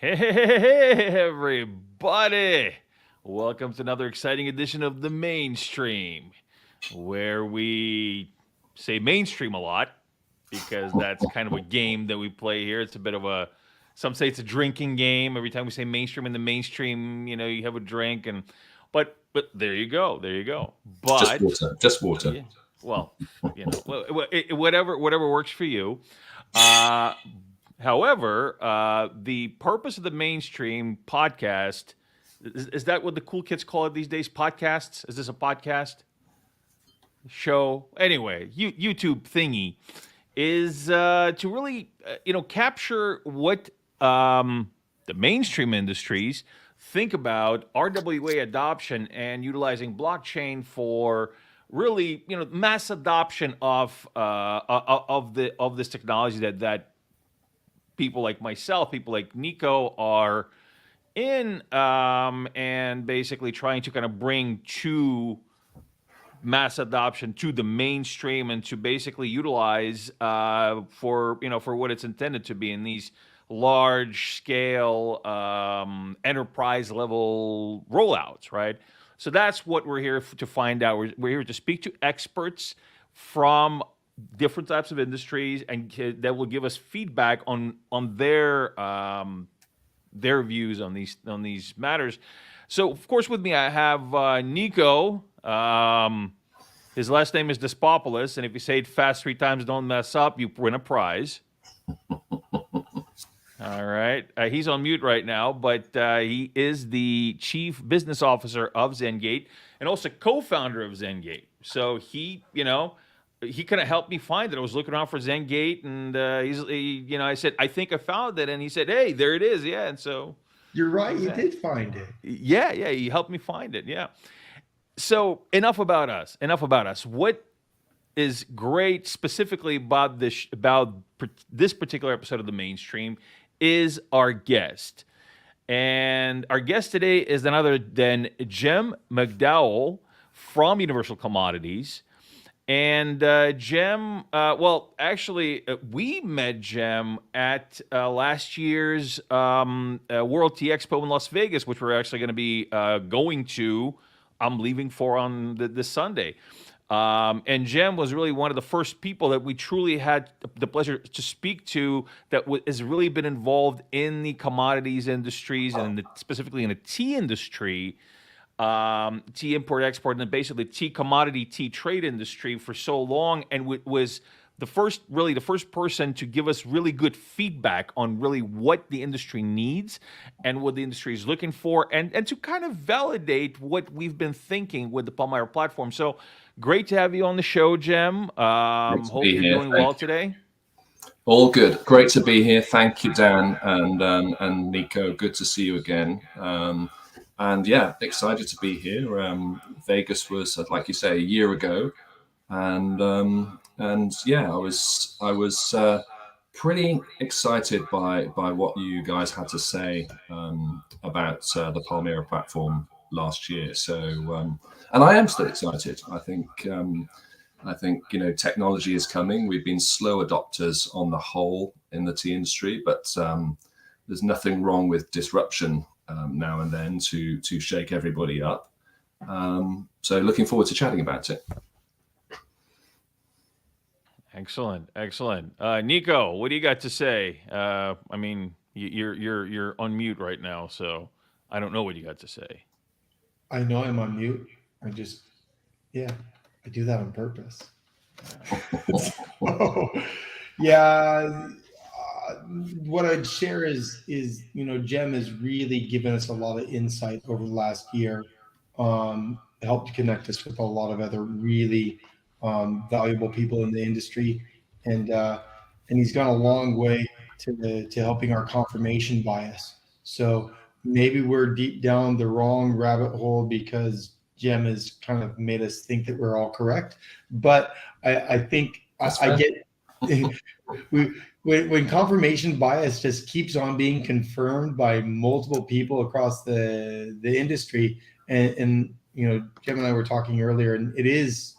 Hey, everybody! Welcome to another exciting edition of The Mainstream, where we say mainstream a lot because that's kind of a game that we play here. It's a bit of a, some say it's a drinking game. Every time we say mainstream in the mainstream, you know, you have a drink, and but there you go, there you go. But just water. yeah, well, you know, whatever works for you. Uh, However, the purpose of the mainstream podcast is that what the cool kids call it these days? Podcasts? Is this a podcast show? Anyway, YouTube thingy is to really capture what the mainstream industries think about RWA adoption and utilizing blockchain for really mass adoption of this technology that people like myself, people like Nico are in, and basically trying to kind of bring to mass adoption to the mainstream and to basically utilize for what it's intended to be in these large scale enterprise level rollouts, right? So that's what we're here to find out. We're here to speak to experts from different types of industries, and that will give us feedback on their views on these matters. So, of course, with me I have Nico. His last name is Despopoulos, and if you say it fast 3 times, don't mess up, you win a prize. All right. He's on mute right now, but he is the Chief Business Officer of Zengate and also co-founder of Zengate. So he kind of helped me find it. I was looking around for Zengate, and I said, I think I found it, and he said, hey, there it is, yeah. And so you're right, you did find it. Yeah, he helped me find it, yeah. So enough about us. What is great specifically about this particular episode of The Mainstream is our guest, and our guest today is none other than Jem McDowall from Universal Commodities. And Jem, we met Jem at last year's World Tea Expo in Las Vegas, which we're actually going to be going to. I'm leaving for on this Sunday. And Jem was really one of the first people that we truly had the pleasure to speak to that has really been involved in the commodities industries and specifically in the tea industry. Tea import export and then basically tea trade industry for so long, and was the first person to give us really good feedback on really what the industry needs and what the industry is looking for, and to kind of validate what we've been thinking with the Palmyra platform. So great to have you on the show, Jem. Hope you're doing well today. All good. Great to be here. Thank you, Dan and Nico. Good to see you again. And yeah, excited to be here. Vegas was, like you say, a year ago, and yeah, I was pretty excited by what you guys had to say about the Palmyra platform last year. So, and I am still excited. I think technology is coming. We've been slow adopters on the whole in the tea industry, but there's nothing wrong with disruption now and then to shake everybody up. So looking forward to chatting about it. Excellent. Nico, what do you got to say? I mean, you're on mute right now, so I don't know what you got to say. I know I'm on mute. I do that on purpose. What I'd share is Jem has really given us a lot of insight over the last year, helped connect us with a lot of other really valuable people in the industry, and he's gone a long way to helping our confirmation bias. So maybe we're deep down the wrong rabbit hole because Jem has kind of made us think that we're all correct. But I think I get when confirmation bias just keeps on being confirmed by multiple people across the industry, and Jem and I were talking earlier, and it is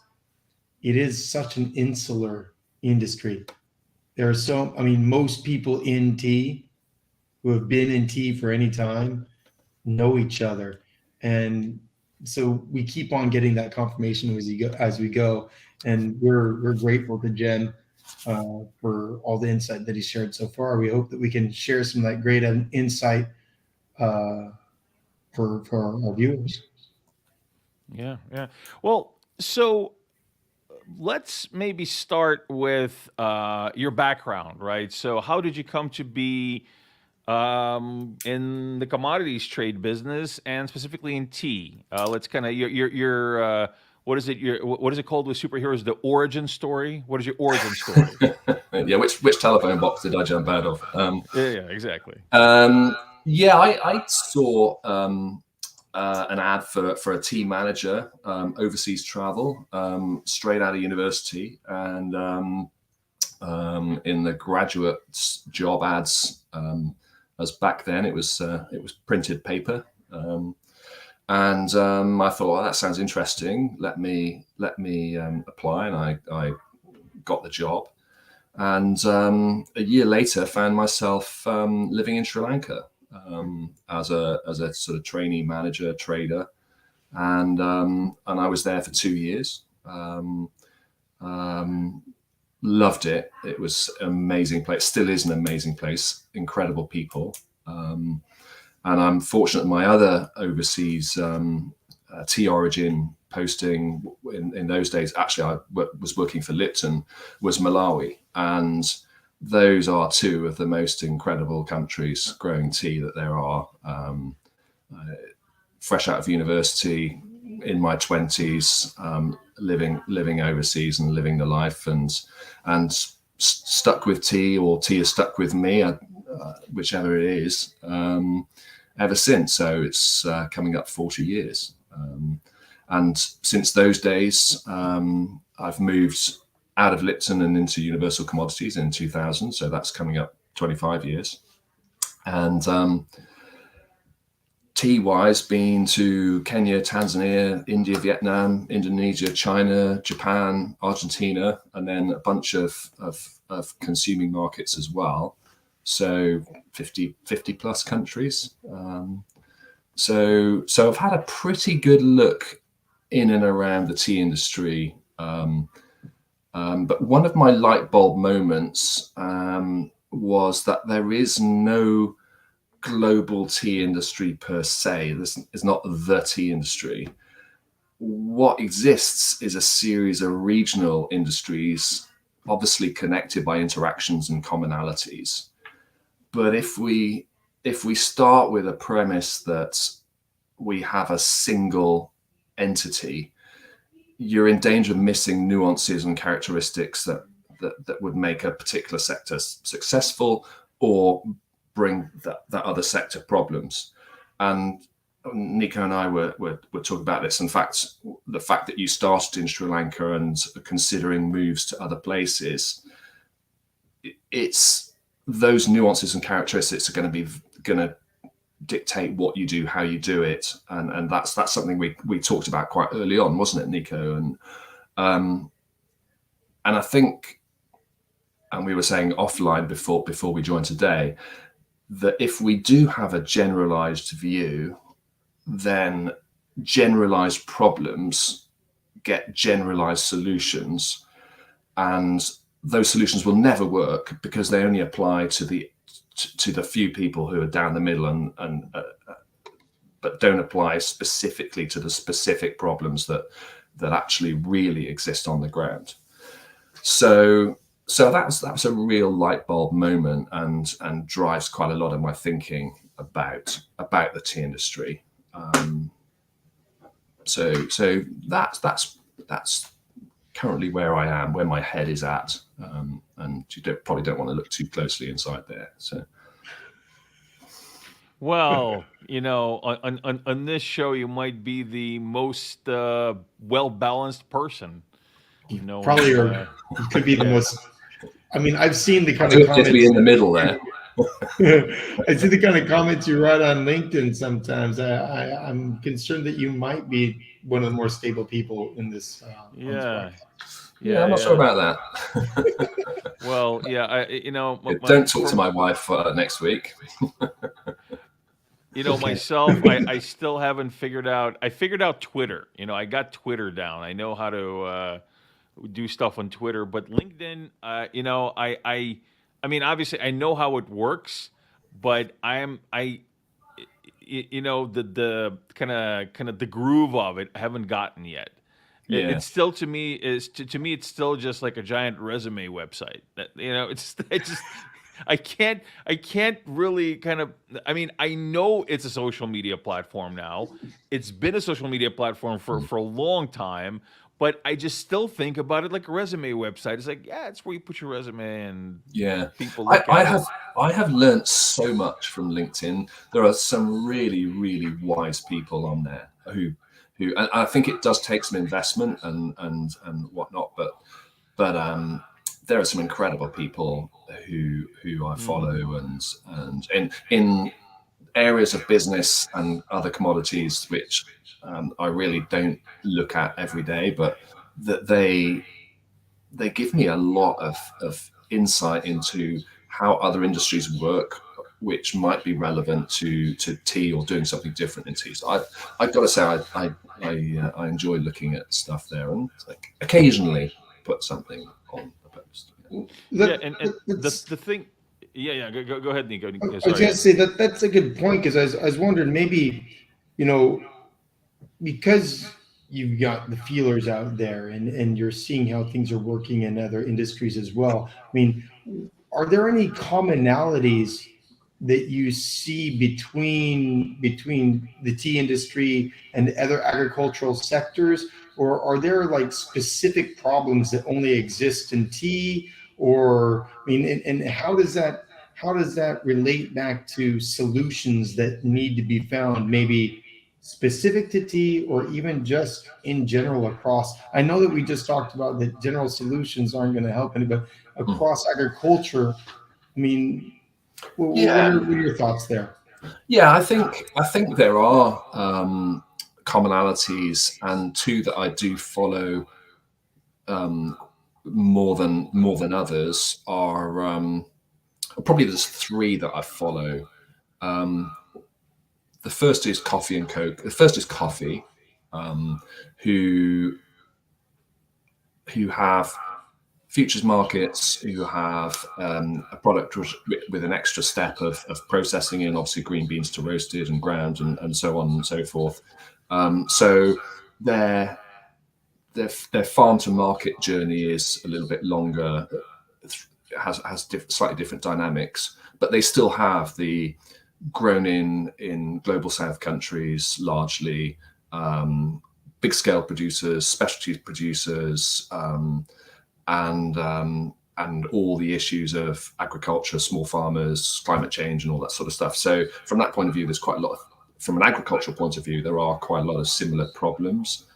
such an insular industry. There are most people in tea who have been in tea for any time know each other, and so we keep on getting that confirmation as we go, and we're grateful to Jen for all the insight that he shared so far. We hope that we can share some of that great insight for our viewers. Yeah. Well, so let's maybe start with your background, right? So how did you come to be in the commodities trade business, and specifically in tea? Let's kind of your what is it called with superheroes? The origin story. What is your origin story? Yeah, which telephone box did I jump out of? Yeah, exactly. I saw an ad for a team manager, overseas travel, straight out of university, and in the graduate job ads, as back then it was printed paper, and I thought, well, that sounds interesting. Let me apply, and I got the job, and a year later found myself living in Sri Lanka. As a sort of trainee manager trader, and I was there for 2 years. Loved it. It was an amazing place. Still is an amazing place. Incredible people. And I'm fortunate. My other overseas tea origin posting in those days, actually, I was working for Lipton, was Malawi, and those are two of the most incredible countries growing tea that there are. Fresh out of university, in my 20s, living overseas and living the life, and stuck with tea, or tea has stuck with me, whichever it is, ever since. So it's coming up 40 years. And since those days, I've moved out of Lipton and into Universal Commodities in 2000. So that's coming up 25 years. And tea-wise, been to Kenya, Tanzania, India, Vietnam, Indonesia, China, Japan, Argentina, and then a bunch of consuming markets as well. So 50 plus countries. So I've had a pretty good look in and around the tea industry. But one of my light bulb moments was that there is no global tea industry per se. This is not the tea industry. What exists is a series of regional industries, obviously connected by interactions and commonalities. But if we start with a premise that we have a single entity, you're in danger of missing nuances and characteristics that would make a particular sector successful or bring that other sector problems. And Nico and I were talking about this. In fact, the fact that you started in Sri Lanka and considering moves to other places, it's those nuances and characteristics are going to dictate what you do, how you do it, and that's something we talked about quite early on, wasn't it, Nico? And I think, and we were saying offline before we joined today, that if we do have a generalized view, then generalized problems get generalized solutions, and those solutions will never work because they only apply to the few people who are down the middle, but don't apply specifically to the specific problems that actually really exist on the ground. So that's a real light bulb moment, and drives quite a lot of my thinking about the tea industry. So that's currently where I am, where my head is at, and you probably don't want to look too closely inside there. So Well, on this show, you might be the most well balanced person. Probably, And or you could be the yeah, most. I mean, I've seen the kind of Could just be comments. in the middle there. I see the kind of comments you write on LinkedIn sometimes. I'm concerned that you might be one of the more stable people in this. On this yeah, podcast. Yeah, I'm not sure about that. Well, yeah, Don't talk to my wife next week. Okay. Myself, I still haven't figured out. I figured out Twitter. I got Twitter down. I know how to do stuff on Twitter, but LinkedIn, I mean, obviously, I know how it works, but the kind of the groove of it, I haven't gotten yet. Yeah. It's still to me, it's still just like a giant resume website. It's just I can't really kind of. I mean, I know it's a social media platform now. It's been a social media platform for a long time, but I just still think about it like a resume website. It's like, yeah, it's where you put your resume and Yeah, people look I at it. have learnt so much from LinkedIn. There are some really, really wise people on there and I think it does take some investment and whatnot, but there are some incredible people who I follow and in areas of business and other commodities which I really don't look at every day, but that they give me a lot of insight into how other industries work, which might be relevant to tea or doing something different in tea. So I've got to say I enjoy looking at stuff there and like occasionally put something on a post. Yeah, and the thing. Yeah. Go ahead, Nico. I was Sorry. going to say that that's a good point, because I was wondering, maybe, you know, because you've got the feelers out there, and you're seeing how things are working in other industries as well. I mean, are there any commonalities that you see between the tea industry and other agricultural sectors, or are there like specific problems that only exist in tea? Or I mean, and how does that relate back to solutions that need to be found, maybe specific to tea, or even just in general across? I know that we just talked about that general solutions aren't going to help anybody, but across agriculture, I mean, Yeah, what are your thoughts there? yeah. I think there are commonalities, and two that I do follow more than others are probably there's three that I follow. Um, the first is coffee and Coke. The first is coffee, who have futures markets, who have a product with an extra step of processing in, obviously green beans to roasted and ground and so on and so forth. So their farm to market journey is a little bit longer, has slightly different dynamics, but they still have the grown in global south countries, largely big scale producers, specialty producers, and all the issues of agriculture, small farmers, climate change, and all that sort of stuff. So from that point of view, there's quite a lot from an agricultural point of view, there are quite a lot of similar problems.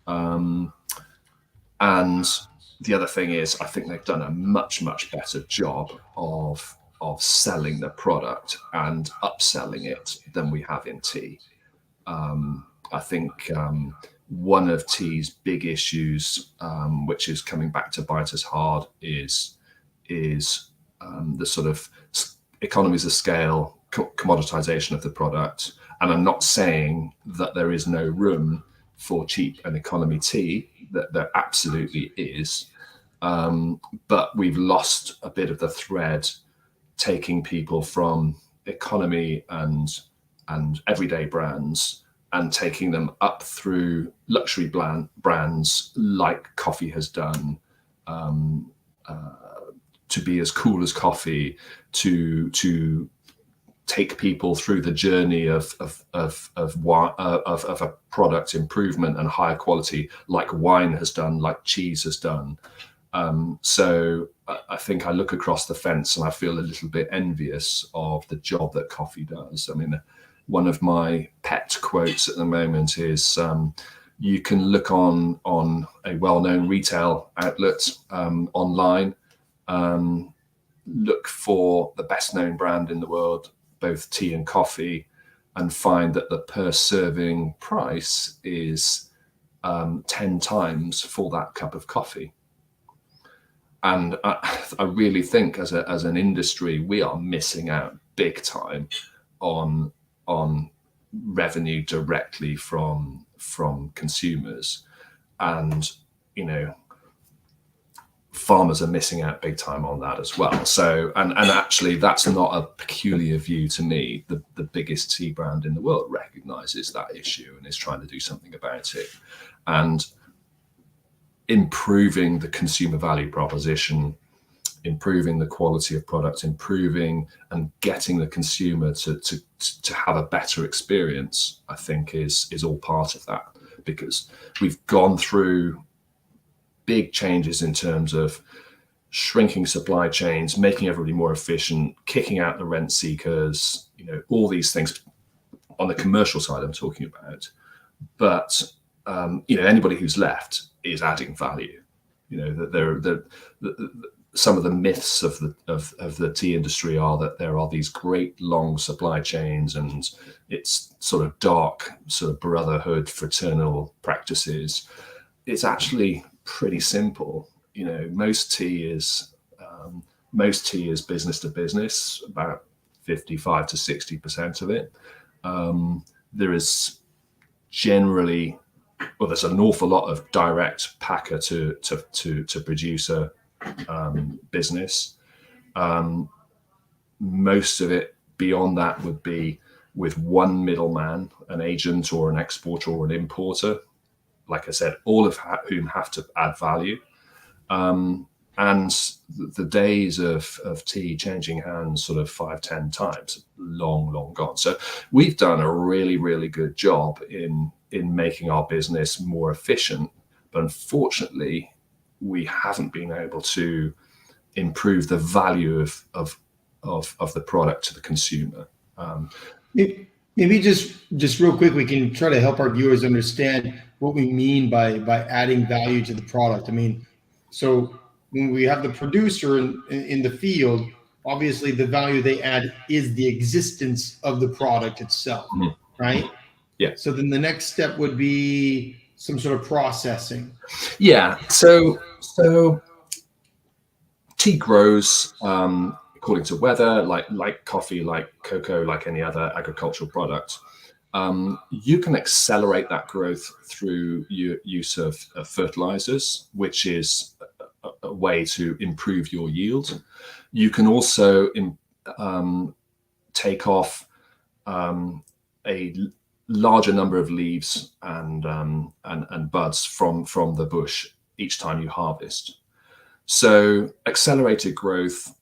And the other thing is, I think they've done a much better job of selling the product and upselling it than we have in tea. I think one of tea's big issues, which is coming back to bite us hard, is the sort of economies of scale, commoditization of the product. And I'm not saying that there is no room for cheap and economy tea, that there absolutely is. But we've lost a bit of the thread, taking people from economy and everyday brands and taking them up through luxury brands like coffee has done, to be as cool as coffee, to take people through the journey of a product improvement and higher quality, like wine has done, like cheese has done. So I think I look across the fence and I feel a little bit envious of the job that coffee does. I mean, one of my pet quotes at the moment is, you can look on a well-known retail outlet online, look for the best-known brand in the world, both tea and coffee, and find that the per serving price is 10 times for that cup of coffee. And I really think as an industry, we are missing out big time on revenue directly from consumers. And, you know, farmers are missing out big time on that as well. So, and actually that's not a peculiar view to me. The biggest tea brand in the world recognizes that issue and is trying to do something about it. And improving the consumer value proposition, improving the quality of product, improving and getting the consumer to have a better experience, I think is all part of that, because we've gone through big changes in terms of shrinking supply chains, making everybody more efficient, kicking out the rent seekers, you know, all these things on the commercial side I'm talking about. But you know, anybody who's left is adding value. You know, that some of the myths of the tea industry are that there are these great long supply chains and it's sort of dark sort of brotherhood, fraternal practices. It's actually pretty simple. You know, most tea is business to business, about 55 to 60% of it. There is generally, well, there's an awful lot of direct packer to producer business. Most of it beyond that would be with one middleman, an agent or an exporter or an importer. Like I said, all of whom have to add value. And the days of tea changing hands sort of 5-10 times, long gone. So we've done a really, really good job in making our business more efficient. But unfortunately, we haven't been able to improve the value of the product to the consumer. Maybe just real quick, we can try to help our viewers understand what we mean by adding value to the product. I mean, so when we have the producer in the field, obviously the value they add is the existence of the product itself, right? Yeah. So then the next step would be some sort of processing. Yeah. So tea grows according to weather, like coffee, like cocoa, like any other agricultural product. You can accelerate that growth through use of fertilizers, which is a way to improve your yield. You can also take off a larger number of leaves and buds from the bush each time you harvest. So accelerated growth,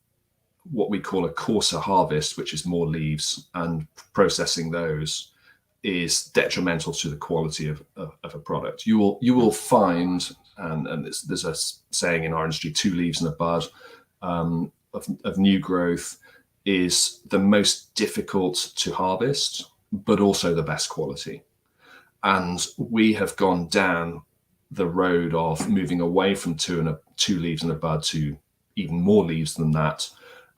what we call a coarser harvest, which is more leaves, and processing those is detrimental to the quality of a product. You will find, and there's a saying in our industry, 2 leaves and a bud of new growth is the most difficult to harvest, but also the best quality. And we have gone down the road of moving away from 2 leaves and a bud to even more leaves than that.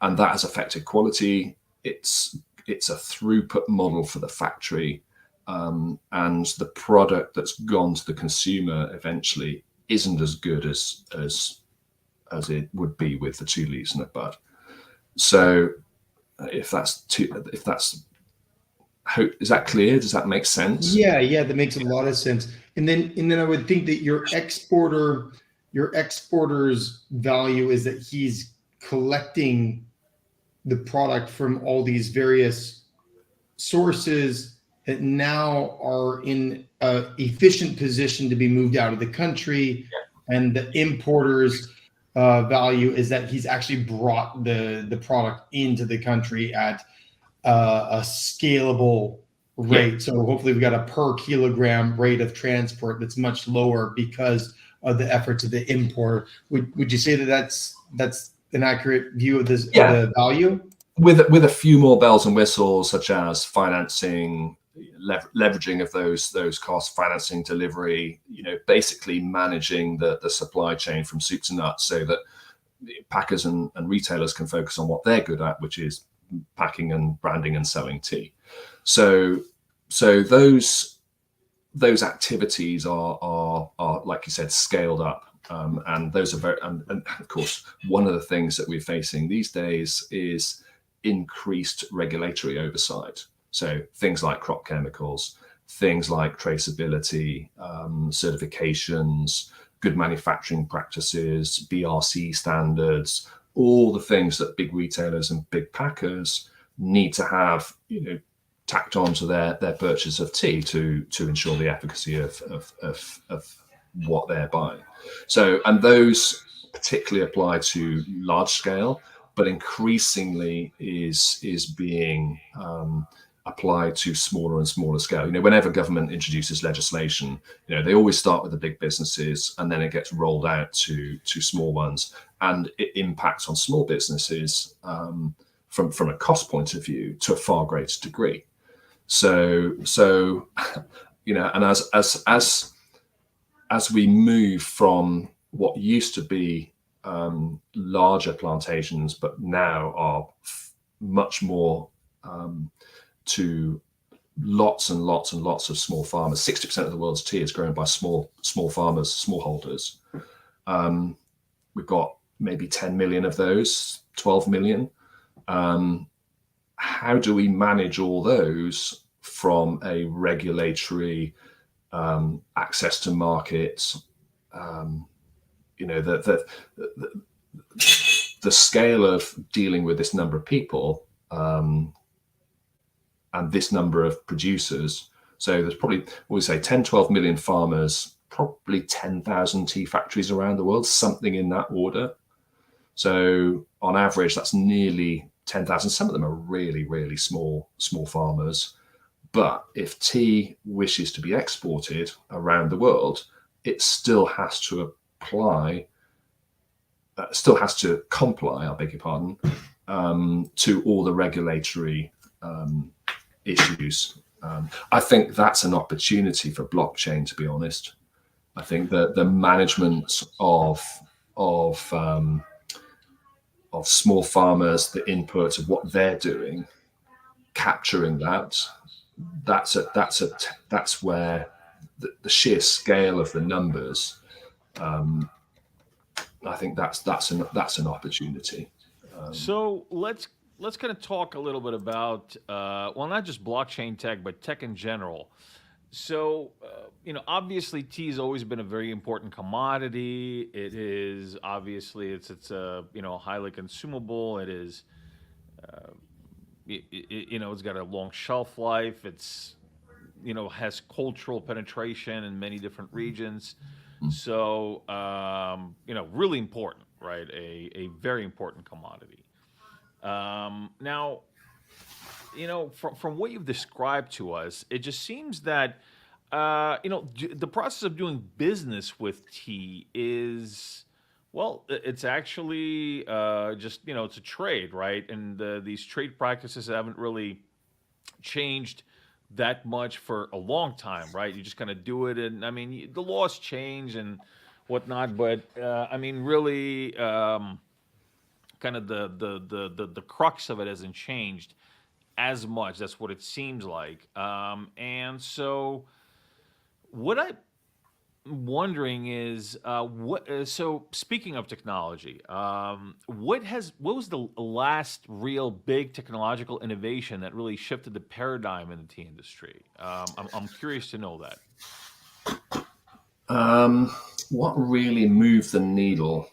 And that has affected quality. It's a throughput model for the factory. And the product that's gone to the consumer eventually isn't as good as it would be with the 2 leaves and a bud. So is that clear? Does that make sense? Yeah, that makes a lot of sense. And then I would think that your exporter's value is that he's collecting the product from all these various sources that now are in an efficient position to be moved out of the country. Yeah. And the importer's value is that he's actually brought the product into the country at a scalable rate. Yeah. So hopefully we've got a per kilogram rate of transport that's much lower because the efforts of the import. Would you say that that's an accurate view of this, Yeah. of the value? With a few more bells and whistles, such as financing, leveraging of those costs, financing, delivery, basically managing the supply chain from soup to nuts, so that packers and retailers can focus on what they're good at, which is packing and branding and selling tea. So those activities are like you said, scaled up, and those are very, and of course, one of the things that we're facing these days is increased regulatory oversight. So things like crop chemicals, things like traceability, certifications, good manufacturing practices, BRC standards, all the things that big retailers and big packers need to have, tacked onto their purchase of tea to ensure the efficacy of what they're buying. So, and those particularly apply to large scale, but increasingly is being applied to smaller and smaller scale. Whenever government introduces legislation, they always start with the big businesses, and then it gets rolled out to small ones, and it impacts on small businesses from a cost point of view to a far greater degree. So and as we move from what used to be larger plantations, but now are much more to lots and lots and lots of small farmers. 60% of the world's tea is grown by small farmers, smallholders. We've got maybe 10 million of those, 12 million. How do we manage all those from a regulatory access to markets? The scale of dealing with this number of people and this number of producers. So there's probably, we say 10, 12 million farmers, probably 10,000 tea factories around the world, something in that order. So on average, that's nearly 10,000. Some of them are really, really small farmers. But if tea wishes to be exported around the world, it still has to comply, I beg your pardon, to all the regulatory issues. I think that's an opportunity for blockchain, to be honest. I think that the management of small farmers, the input of what they're doing, capturing that's where the sheer scale of the numbers. I think that's an opportunity. So let's kind of talk a little bit about not just blockchain tech, but tech in general. So obviously tea has always been a very important commodity. It is obviously it's highly consumable. It is it's got a long shelf life. It's has cultural penetration in many different regions. So really important, right? A very important commodity. Now, from what you've described to us, it just seems that the process of doing business with tea is, well, it's actually just it's a trade, right? And these trade practices haven't really changed that much for a long time, right? You just kind of do it, and I mean the laws change and whatnot, but really, kind of the crux of it hasn't changed as much. That's what it seems like. And so, what I'm wondering is, so speaking of technology, what was the last real big technological innovation that really shifted the paradigm in the tea industry? I'm curious to know that. What really moved the needle?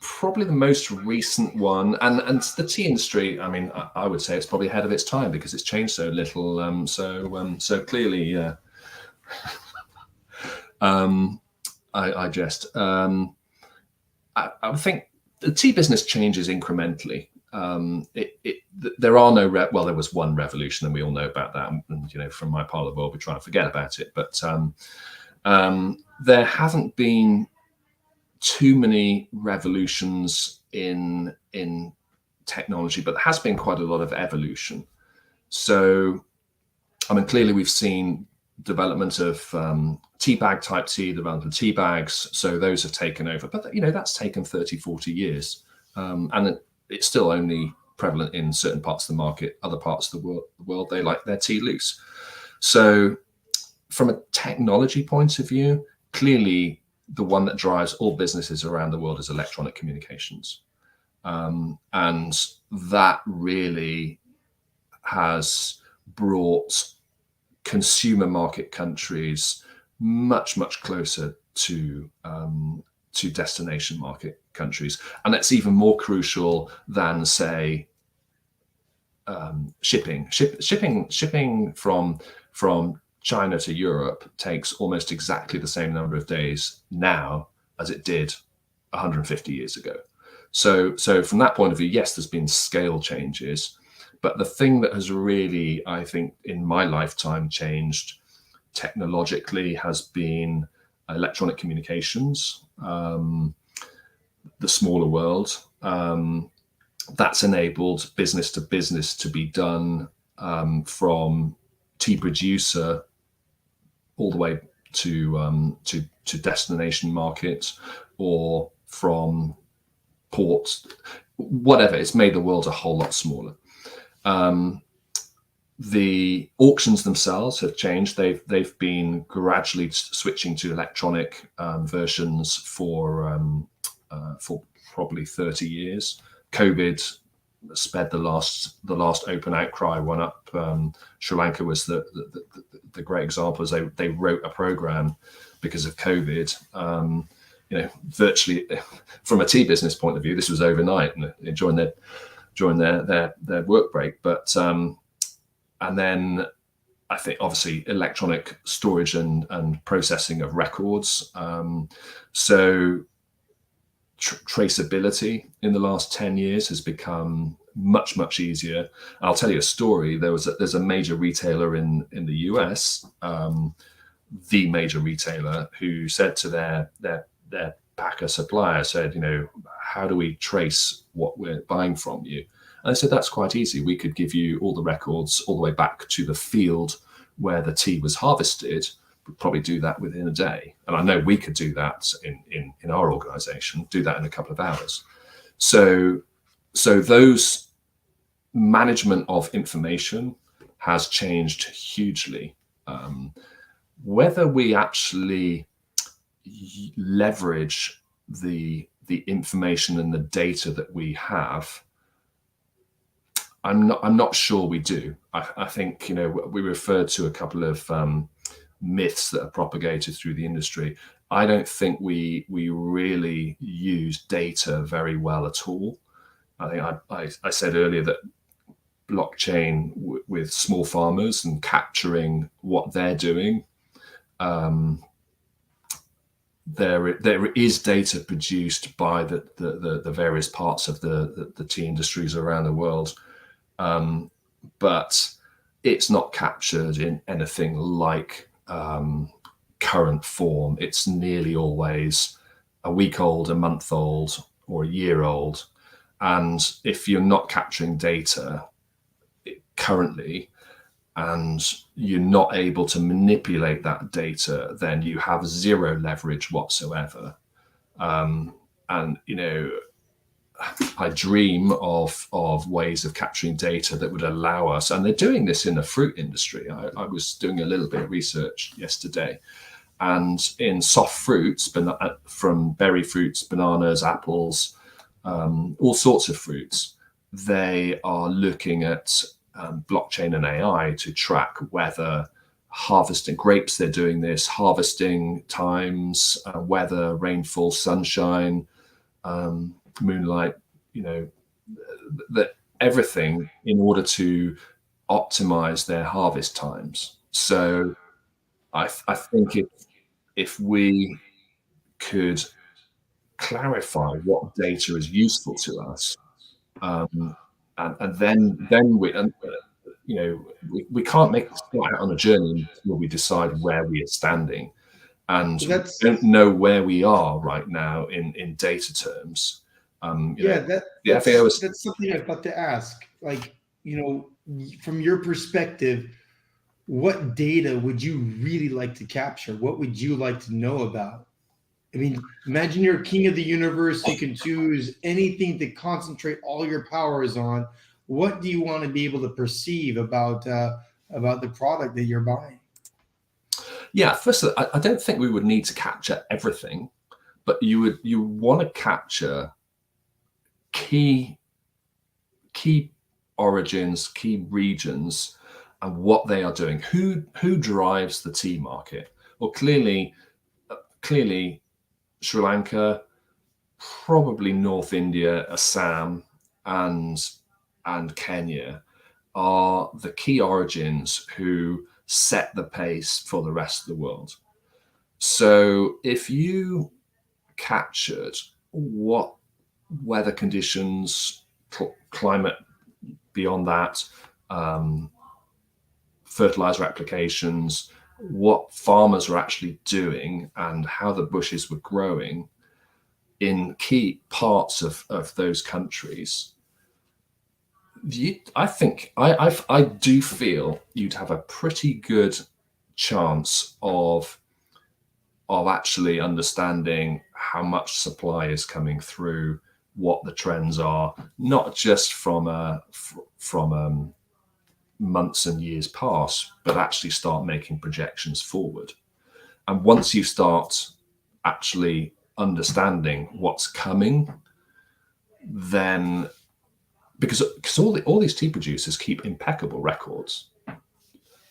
Probably the most recent one, and the tea industry, I would say it's probably ahead of its time because it's changed so little. So clearly, I jest. I think the tea business changes incrementally. there are no well, there was one revolution, and we all know about that. And from my part of the world, we try and forget about it. But there haven't been too many revolutions in technology, but there has been quite a lot of evolution. So, I mean, clearly we've seen development of tea bag type tea, development of tea bags. So those have taken over, but that's taken 30, 40 years. And it's still only prevalent in certain parts of the market. Other parts of the world, they like their tea loose. So from a technology point of view, clearly the one that drives all businesses around the world is electronic communications. And that really has brought consumer market countries much, much closer to destination market countries. And that's even more crucial than, say, shipping. Shipping from China to Europe takes almost exactly the same number of days now as it did 150 years ago. So from that point of view, yes, there's been scale changes, but the thing that has really, I think, in my lifetime changed technologically has been electronic communications, the smaller world. That's enabled business to business to be done from tea producer all the way to destination market, or from ports, whatever. It's made the world a whole lot smaller. The auctions themselves have changed. They've been gradually switching to electronic versions for probably 30 years. COVID sped the last open outcry one up. Sri Lanka was the great example, as they wrote a program because of COVID. Virtually from a tea business point of view, this was overnight and during their work break. But and then I think obviously electronic storage and processing of records. So traceability in the last 10 years has become much, much easier. I'll tell you a story. There's a major retailer in the US, the major retailer, who said to their packer supplier, said, how do we trace what we're buying from you? And I said, that's quite easy. We could give you all the records all the way back to the field where the tea was harvested. We'd probably do that within a day. And I know we could do that in our organization, do that in a couple of hours. So those management of information has changed hugely. Whether we actually leverage the information and the data that we have, I'm not sure we do. I think we referred to a couple of myths that are propagated through the industry. I don't think we really use data very well at all. I think I said earlier that blockchain with small farmers and capturing what they're doing. There is data produced by the various parts of the tea industries around the world, but it's not captured in anything like current form. It's nearly always a week old, a month old, or a year old. And if you're not capturing data currently, and you're not able to manipulate that data, then you have zero leverage whatsoever. I dream of ways of capturing data that would allow us, and they're doing this in the fruit industry. I was doing a little bit of research yesterday, and in soft fruits, from berry fruits, bananas, apples, all sorts of fruits, they are looking at blockchain and AI to track whether harvesting grapes, they're doing this, harvesting times, weather, rainfall, sunshine, moonlight, that everything in order to optimize their harvest times. So I think if we could clarify what data is useful to us, and then we can't start out on a journey until we decide where we are standing, and So we that's don't know where we are right now in data terms. yeah, The FAO is that's something I've got to ask. Like, from your perspective, what data would you really like to capture? What would you like to know about? I mean, imagine you're king of the universe. You can choose anything to concentrate all your powers on. What do you want to be able to perceive about the product that you're buying? yeah. First, I don't think we would need to capture everything, but you want to capture key origins, key regions, and what they are doing. Who drives the tea market? Well, clearly, Sri Lanka, probably North India, Assam, and Kenya are the key origins who set the pace for the rest of the world. So if you captured what weather conditions, climate beyond that, fertilizer applications, what farmers were actually doing, and how the bushes were growing in key parts of those countries, I do feel you'd have a pretty good chance of actually understanding how much supply is coming through, what the trends are, not just from months and years past, but actually start making projections forward. And once you start actually understanding what's coming, then because all these tea producers keep impeccable records.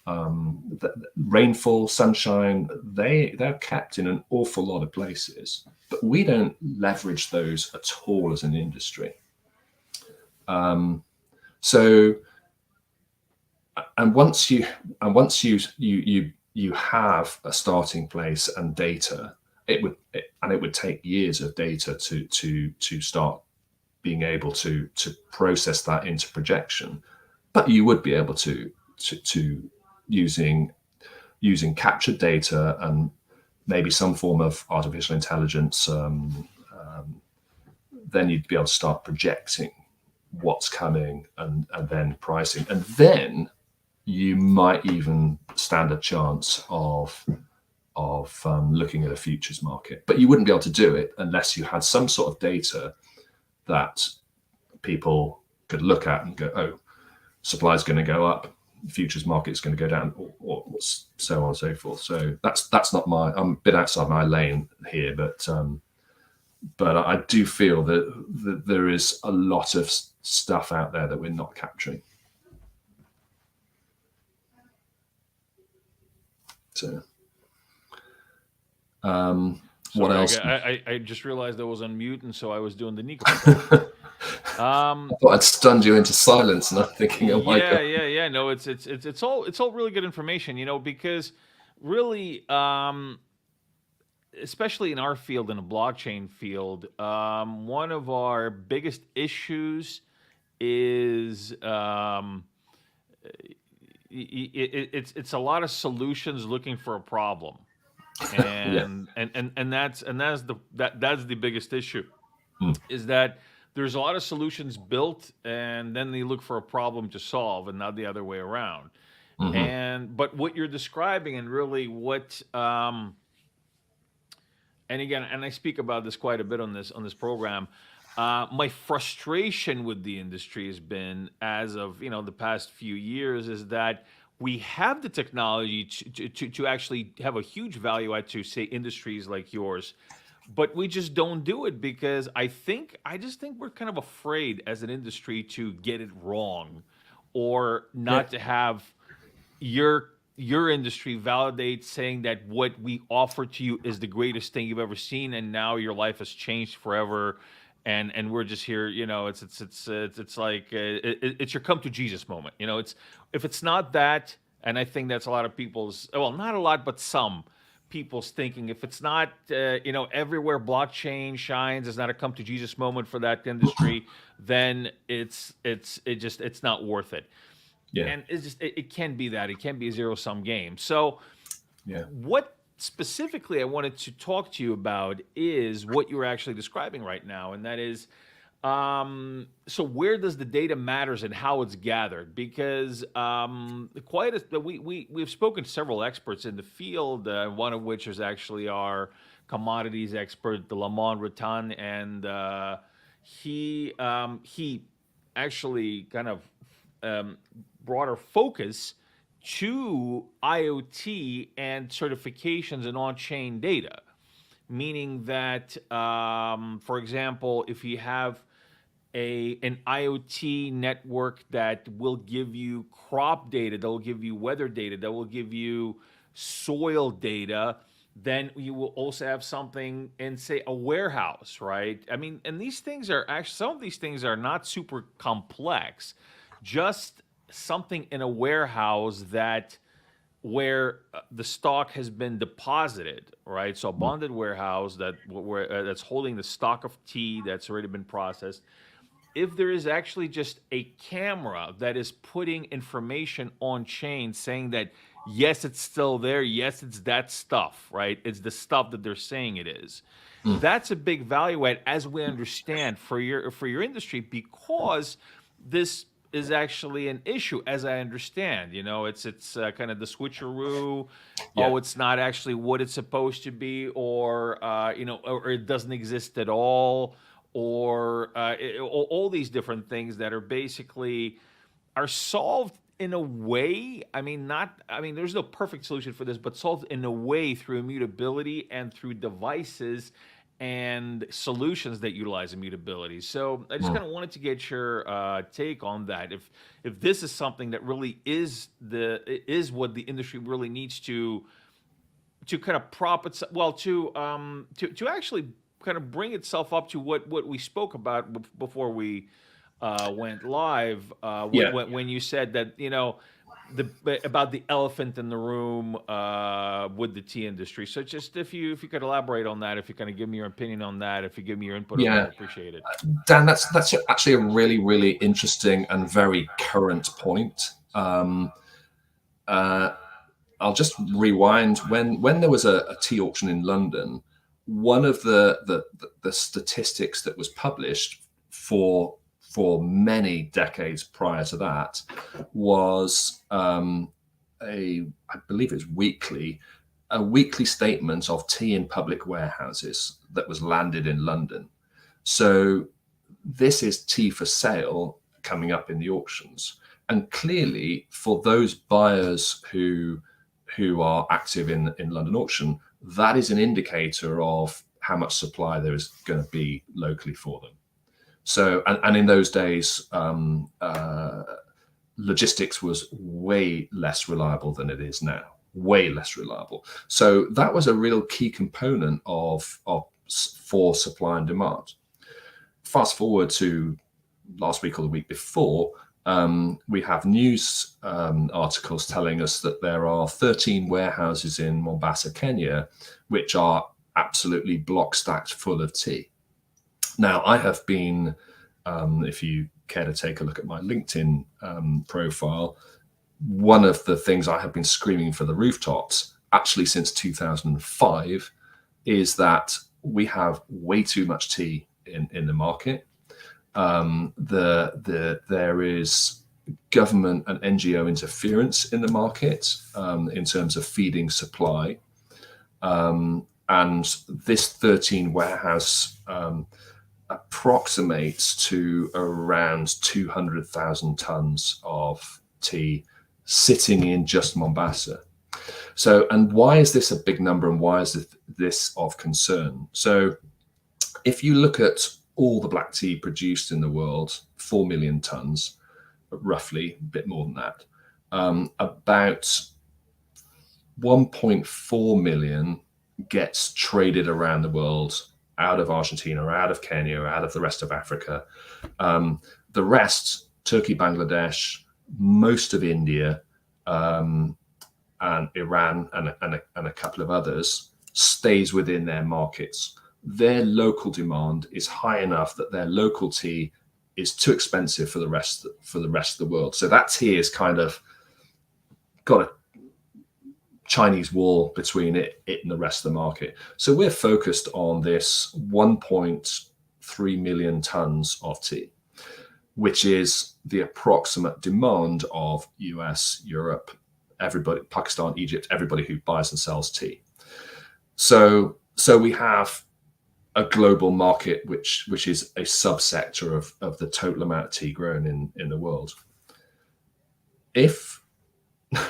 The rainfall, sunshine, they're kept in an awful lot of places, but we don't leverage those at all as an industry. So, and once you have a starting place and data, it would take years of data to start being able to process that into projection, but you would be able to using captured data and maybe some form of artificial intelligence, then you'd be able to start projecting what's coming and then pricing, and then you might even stand a chance of looking at a futures market. But you wouldn't be able to do it unless you had some sort of data that people could look at and go, oh, supply is going to go up, futures market is going to go down, or so on and so forth. So that's not I'm a bit outside my lane here, but I do feel that there is a lot of stuff out there that we're not capturing. So, what else? I just realized I was on mute, and so I was doing the Nico. I thought I'd stunned you into silence, and I'm thinking, oh my God. Yeah. No, it's all really good information, because really, especially in our field, in the blockchain field, one of our biggest issues is it's a lot of solutions looking for a problem, and that's the biggest issue, is that there's a lot of solutions built, and then they look for a problem to solve, and not the other way around. But what you're describing, and really what and again, and I speak about this quite a bit on this program. My frustration with the industry has been, as of the past few years, is that we have the technology to actually have a huge value add to, say, industries like yours, but we just don't do it because I just think we're kind of afraid as an industry to get it wrong, or not to have your industry validate, saying that what we offer to you is the greatest thing you've ever seen, and now your life has changed forever, and we're just here. It's like it's your come to Jesus moment. If it's not that, and I think that's a lot of people's, well, not a lot, but some people's thinking. If it's not, everywhere blockchain shines, it's not a come to Jesus moment for that industry, then it's not worth it. Yeah. And it can be that. It can be a zero-sum game. So Yeah. what specifically I wanted to talk to you about is what you're actually describing right now, and that is, so where does the data matters and how it's gathered? Because we've spoken to several experts in the field, one of which is actually our commodities expert, the Lamont Rattan, and he actually kind of brought our focus to IoT and certifications and on-chain data, meaning that, for example, if you have an IoT network that will give you crop data, that will give you weather data, that will give you soil data, then you will also have something in, say, a warehouse, right? I mean, and these things are actually, some of these things are not super complex, just something in a warehouse where the stock has been deposited, right? So a bonded warehouse that's holding the stock of tea that's already been processed. If there is actually just a camera that is putting information on chain saying that, yes, it's still there, yes, it's that stuff, right? It's the stuff that they're saying it is. That's a big value add, as we understand, for your industry, because this is actually an issue, as I understand. It's kind of the switcheroo. Yeah. Oh, it's not actually what it's supposed to be, or or it doesn't exist at all, or all these different things that are basically are solved in a way. There's no perfect solution for this, but solved in a way through immutability and through devices and solutions that utilize immutability. So I just kind of wanted to get your take on that. If this is something that really is what the industry really needs to kind of prop itself, well, to actually kind of bring itself up to what we spoke about before we went live. When you said that about the elephant in the room with the tea industry. So just if you could elaborate on that, if you kind of give me your opinion on that, if you give me your input on that, I appreciate it. Dan, that's actually a really, really interesting and very current point. I'll just rewind. When there was a tea auction in London, one of the statistics that was published for many decades prior to that was I believe it's a weekly statement of tea in public warehouses that was landed in London. So this is tea for sale coming up in the auctions. And clearly for those buyers who are active in London auction, that is an indicator of how much supply there is going to be locally for them. So, and in those days, logistics was way less reliable than it is now, way less reliable. So that was a real key component for supply and demand. Fast forward to last week or the week before, we have news articles telling us that there are 13 warehouses in Mombasa, Kenya, which are absolutely block stacked full of tea. Now, I have been, if you care to take a look at my LinkedIn profile, one of the things I have been screaming for the rooftops, actually since 2005, is that we have way too much tea in the market. There is government and NGO interference in the market in terms of feeding supply. And this 13 warehouse approximates to around 200,000 tons of tea sitting in just Mombasa. So, and why is this a big number and why is this of concern? So if you look at all the black tea produced in the world, 4 million tons, roughly, a bit more than that, about 1.4 million gets traded around the world, out of Argentina, out of Kenya, out of the rest of Africa. The rest, Turkey, Bangladesh, most of India, and Iran and a couple of others stays within their markets. Their local demand is high enough that their local tea is too expensive for the rest of the world. So that tea is kind of got a Chinese wall between it and the rest of the market. So we're focused on this 1.3 million tons of tea, which is the approximate demand of US, Europe, everybody, Pakistan, Egypt, everybody who buys and sells tea. So we have a global market which is a subsector of the total amount of tea grown in the world.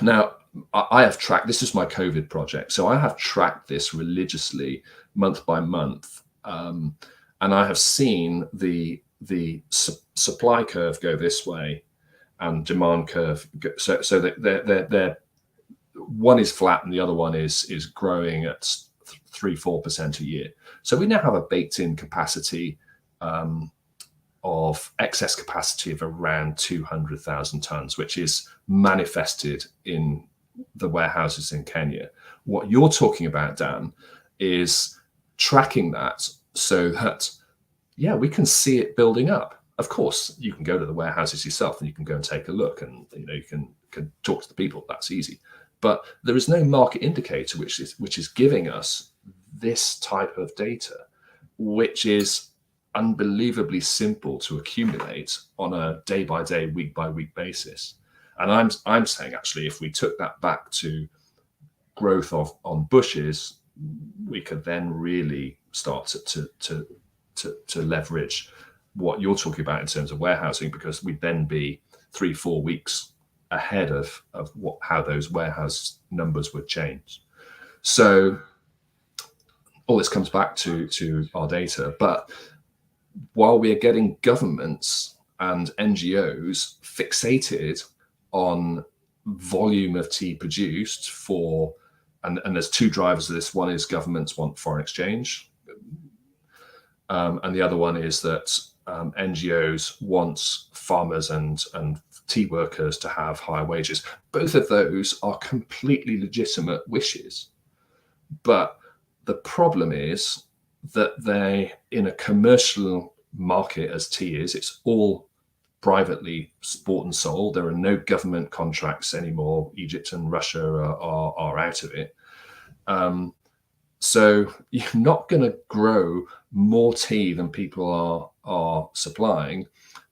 Now I have tracked, this is my COVID project, so I have tracked this religiously month by month, and I have seen the supply curve go this way and demand curve go, so that they're one is flat and the other one is growing at 3-4% a year. So we now have a baked-in capacity of excess capacity of around 200,000 tons, which is manifested in the warehouses in Kenya. What you're talking about, Dan, is tracking that so that, yeah, we can see it building up. Of course, you can go to the warehouses yourself and you can go and take a look, and you can talk to the people. That's easy. But there is no market indicator which is giving us this type of data, which is unbelievably simple to accumulate on a day-by-day, week-by-week basis. And I'm saying, actually, if we took that back to growth on bushes, we could then really start to leverage what you're talking about in terms of warehousing, because we'd then be 3-4 weeks ahead of how those warehouse numbers would change. So all this comes back to our data. But while we are getting governments and NGOs fixated on volume of tea produced and there's two drivers of this. One is governments want foreign exchange, and the other one is that NGOs want farmers and tea workers to have higher wages. Both of those are completely legitimate wishes, but the problem is that they, in a commercial market as tea is, it's all privately bought and sold. There are no government contracts anymore. Egypt and Russia are out of it. So you're not going to grow more tea than people are supplying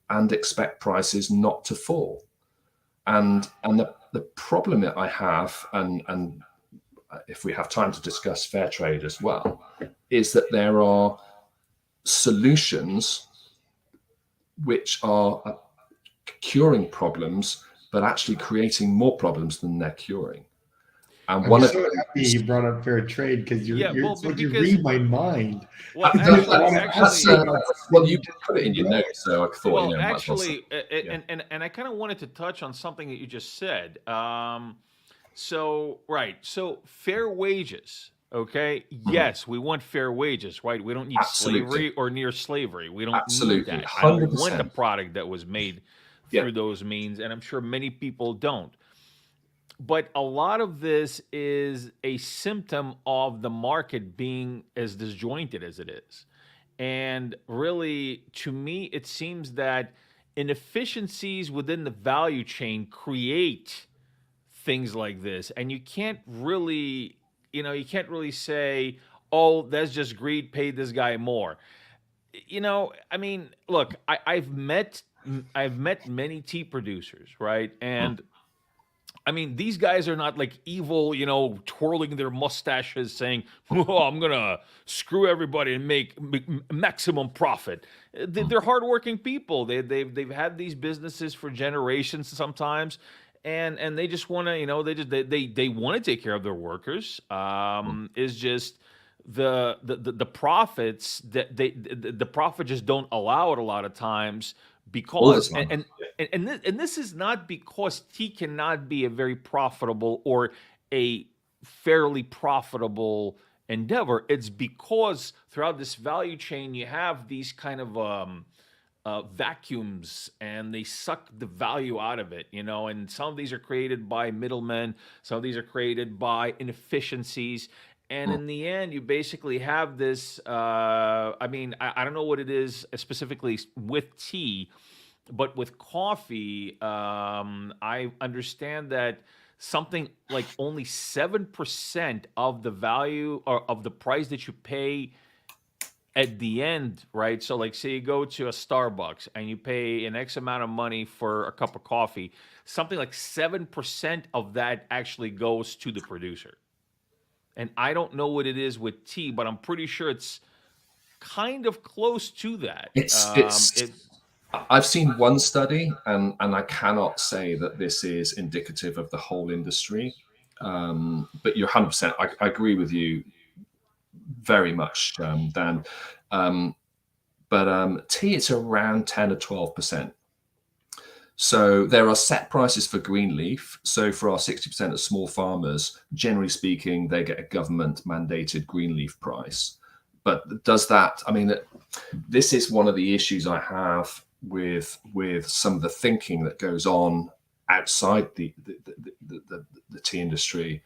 and expect prices not to fall. And the problem that I have, and if we have time to discuss fair trade as well, is that there are solutions which are curing problems, but actually creating more problems than they're curing. And I'm so happy you brought up fair trade, because you read my mind. Well, you put it in your notes, so I thought. Well, actually, and I kind of wanted to touch on something that you just said. So fair wages. Okay. Yes, we want fair wages, right? We don't need slavery or near slavery. We don't need that. 100%. I don't want the product that was made through those means, and I'm sure many people don't. But a lot of this is a symptom of the market being as disjointed as it is. And really, to me, it seems that inefficiencies within the value chain create things like this. And you can't really say, oh, that's just greed, pay this guy more. I mean, look, I've met many tea producers, right? And I mean, these guys are not like evil, twirling their mustaches saying, oh, I'm going to screw everybody and make maximum profit. They're hardworking people. They've had these businesses for generations sometimes, and they just want to, they want to take care of their workers. Is just the profits that the profit just don't allow it a lot of times. Because and this is not because tea cannot be a very profitable or a fairly profitable endeavor. It's because throughout this value chain you have these kind of vacuums and they suck the value out of it, and some of these are created by middlemen, some of these are created by inefficiencies. And Mm. in the end, you basically have this. I don't know what it is specifically with tea, but with coffee, I understand that something like only 7% of the value or of the price that you pay at the end, right? So, like, say you go to a Starbucks and you pay an X amount of money for a cup of coffee, something like 7% of that actually goes to the producer. And I don't know what it is with tea, but I'm pretty sure it's kind of close to that. It's I've seen one study, and I cannot say that this is indicative of the whole industry. But you're 100%. I agree with you very much, Dan. But tea, it's around 10 or 12%. So there are set prices for green leaf. So for our 60% of small farmers, generally speaking, they get a government mandated green leaf price. But does that, this is one of the issues I have with some of the thinking that goes on outside the tea industry,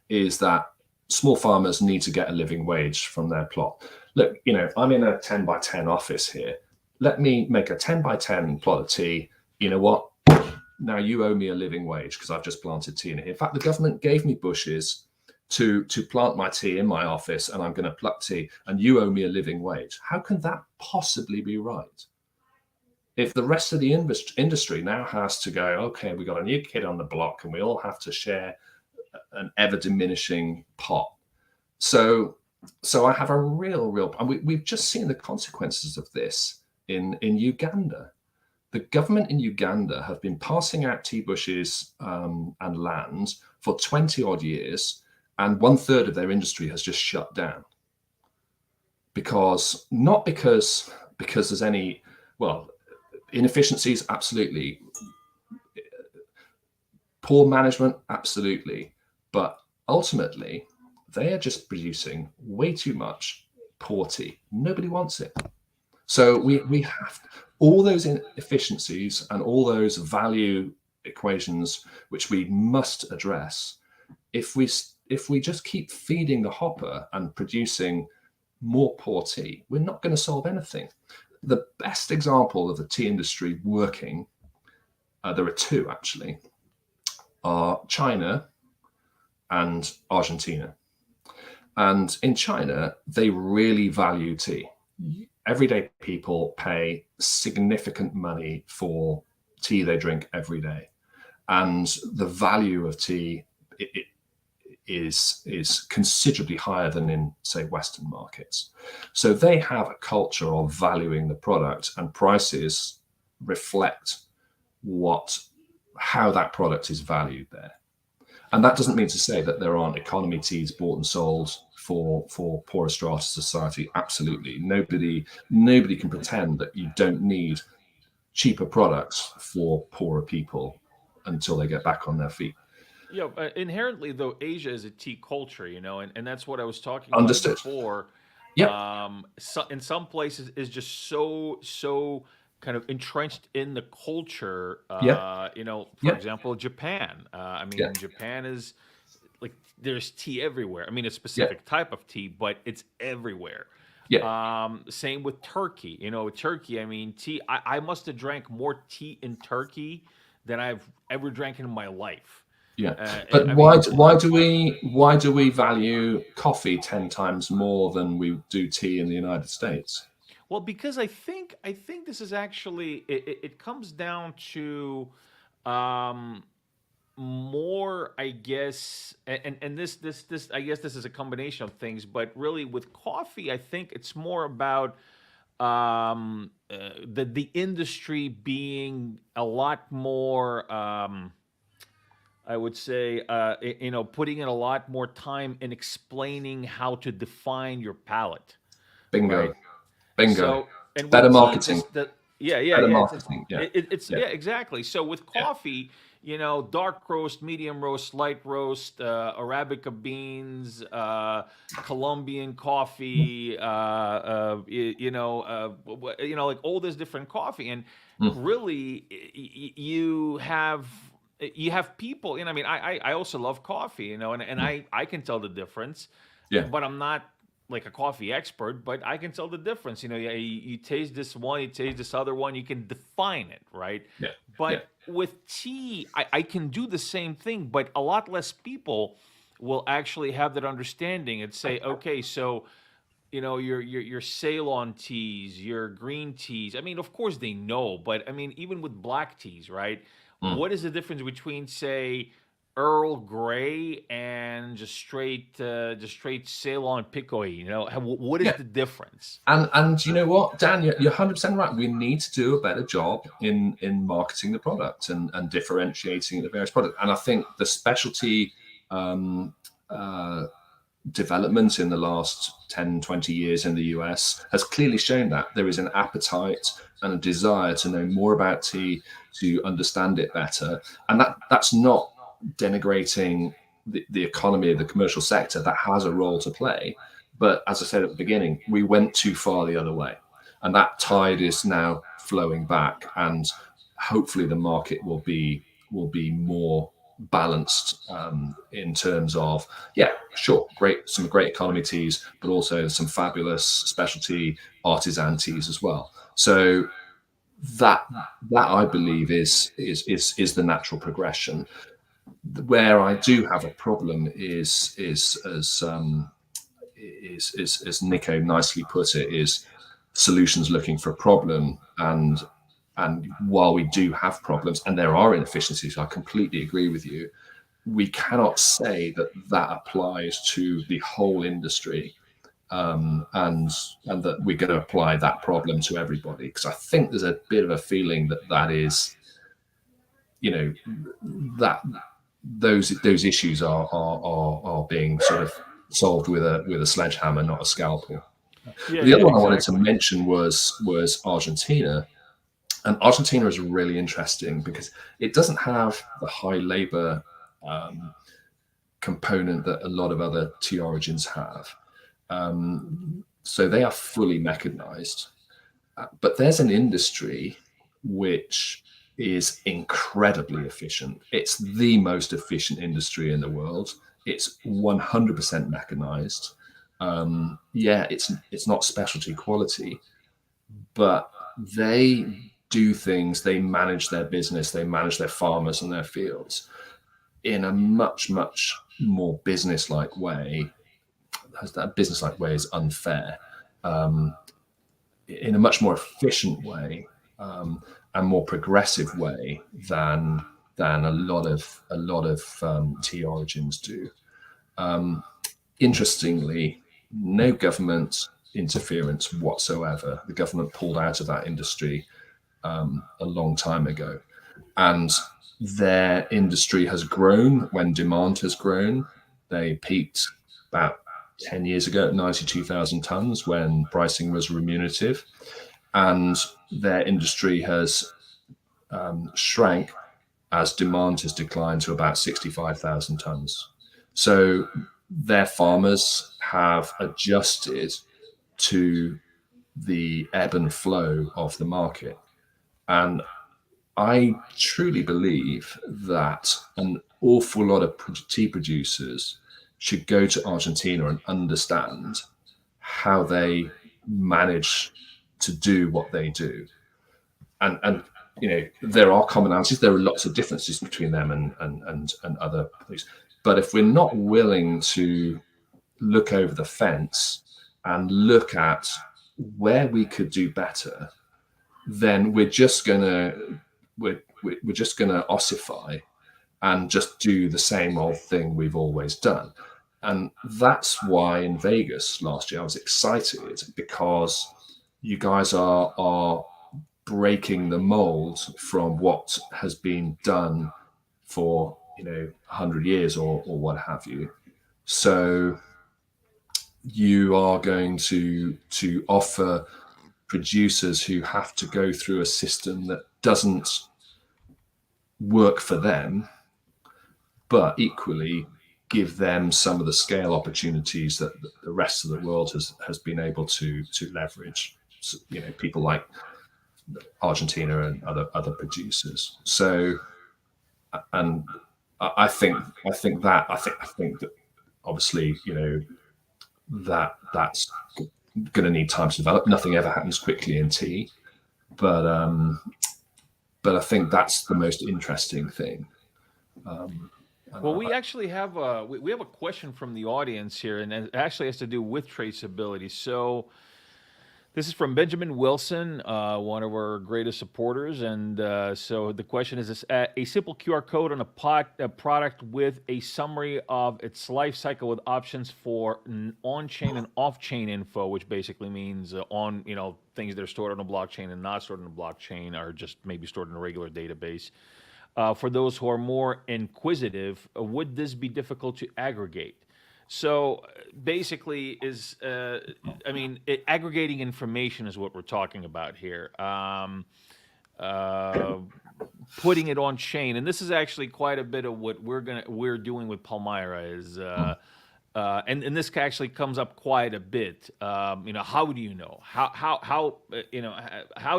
is that small farmers need to get a living wage from their plot. Look, I'm in a 10 by 10 office here. Let me make a 10 by 10 plot of tea. You know what? Now you owe me a living wage because I've just planted tea in it. In fact, the government gave me bushes to plant my tea in my office, and I'm going to pluck tea, and you owe me a living wage. How can that possibly be right? If the rest of the industry now has to go, okay, we got a new kid on the block and we all have to share an ever diminishing pot. So I have a real, and we've just seen the consequences of this in Uganda. The government in Uganda have been passing out tea bushes and lands for 20 odd years, and 1/3 of their industry has just shut down. Not because there's any, inefficiencies, absolutely. Poor management, absolutely. But ultimately, they are just producing way too much poor tea. Nobody wants it. So we have all those inefficiencies and all those value equations, which we must address. If we just keep feeding the hopper and producing more poor tea, we're not going to solve anything. The best example of the tea industry working, there are two actually, are China and Argentina. And in China, they really value tea. Everyday people pay significant money for tea they drink every day. And the value of tea is considerably higher than in, say, Western markets. So they have a culture of valuing the product, and prices reflect how that product is valued there. And that doesn't mean to say that there aren't economy teas bought and sold for poorer strata of society. Absolutely. Nobody can pretend that you don't need cheaper products for poorer people until they get back on their feet. Yeah, inherently though, Asia is a tea culture, and that's what I was talking Understood. about before. Yeah. In some places is just so kind of entrenched in the culture. For example, Japan. Japan is like, there's tea everywhere. A specific type of tea, but it's everywhere. Yeah. Same with Turkey. Turkey. Tea. I must have drank more tea in Turkey than I've ever drank in my life. Yeah, but why do we value coffee 10 times more than we do tea in the United States? Well, because I think this is actually it comes down to more, I guess, and this I guess this is a combination of things, but really with coffee, I think it's more about the industry being a lot more. I would say, putting in a lot more time in explaining how to define your palate. Bingo, Right? bingo. So, and Better with tea, marketing. yeah, Better yeah. marketing. It's exactly. So with coffee, dark roast, medium roast, light roast, Arabica beans, Colombian coffee, like all this different coffee, and Mm. really you have people. I mean, I also love coffee, and Mm. I can tell the difference, Yeah. but I'm not like a coffee expert, but I can tell the difference. You taste this one, you taste this other one, you can define it, right? Yeah. Yeah. But with tea, I can do the same thing, but a lot less people will actually have that understanding and say, okay, so your Ceylon teas, your green teas. I mean, of course they know, but I mean, even with black teas, right? Mm. What is the difference between, say, Earl Grey and just straight Ceylon Picoy? What is Yeah. the difference? And you know what, Dan, you're 100% right. We need to do a better job in marketing the product and differentiating the various products. And I think the specialty uh, development in the last 10, 20 years in the US has clearly shown that there is an appetite and a desire to know more about tea, to understand it better. And that's not denigrating the economy of the commercial sector. That has a role to play. But as I said at the beginning, we went too far the other way. And that tide is now flowing back. And hopefully the market will be more balanced in terms of, yeah, sure, some great economy teas, but also some fabulous specialty artisan teas as well. So that I believe is the natural progression. Where I do have a problem is as Nico nicely put it, is solutions looking for a problem. And while we do have problems and there are inefficiencies, I completely agree with you. We cannot say that applies to the whole industry, and that we're going to apply that problem to everybody. Because I think there's a bit of a feeling that is, that those issues are being sort of solved with a sledgehammer, not a scalpel. Yeah, The other yeah, one I wanted to exactly. mention was Argentina. And Argentina is really interesting because it doesn't have the high labor component that a lot of other tea origins have. So they are fully mechanized. But there's an industry which is incredibly efficient. It's the most efficient industry in the world. It's 100% mechanized. Yeah, it's not specialty quality, but they do things, they manage their business, they manage their farmers and their fields in a much, much more business-like way. That business-like way is unfair. In a much more efficient way, and more progressive way than a lot of tea origins do. Interestingly, no government interference whatsoever. The government pulled out of that industry a long time ago, and their industry has grown when demand has grown. They peaked about 10 years ago at 92,000 tons when pricing was remunerative, and their industry has shrank as demand has declined to about 65,000 tons. So their farmers have adjusted to the ebb and flow of the market. And I truly believe that an awful lot of tea producers should go to Argentina and understand how they manage to do what they do. And there are commonalities. There are lots of differences between them and other places. But if we're not willing to look over the fence and look at where we could do better, then we're just gonna ossify and just do the same old thing we've always done. And that's why in Vegas last year I was excited, because you guys are breaking the mold from what has been done for 100 years or what have you. So you are going to offer producers who have to go through a system that doesn't work for them, but equally give them some of the scale opportunities that the rest of the world has been able to leverage. So, people like Argentina and other producers. So, and I think that obviously, that's going to need time to develop. Nothing ever happens quickly in tea, but I think that's the most interesting thing. Well, we actually have we have a question from the audience here, and it actually has to do with traceability. So this is from Benjamin Wilson, one of our greatest supporters, and so the question is: this, a simple QR code on a product with a summary of its life cycle with options for on-chain and off-chain info, which basically means on things that are stored on a blockchain and not stored on a blockchain, or just maybe stored in a regular database. For those who are more inquisitive, would this be difficult to aggregate? So basically, aggregating information is what we're talking about here. Putting it on chain, and this is actually quite a bit of what we're doing with Palmyra is. And this actually comes up quite a bit. How do you know? How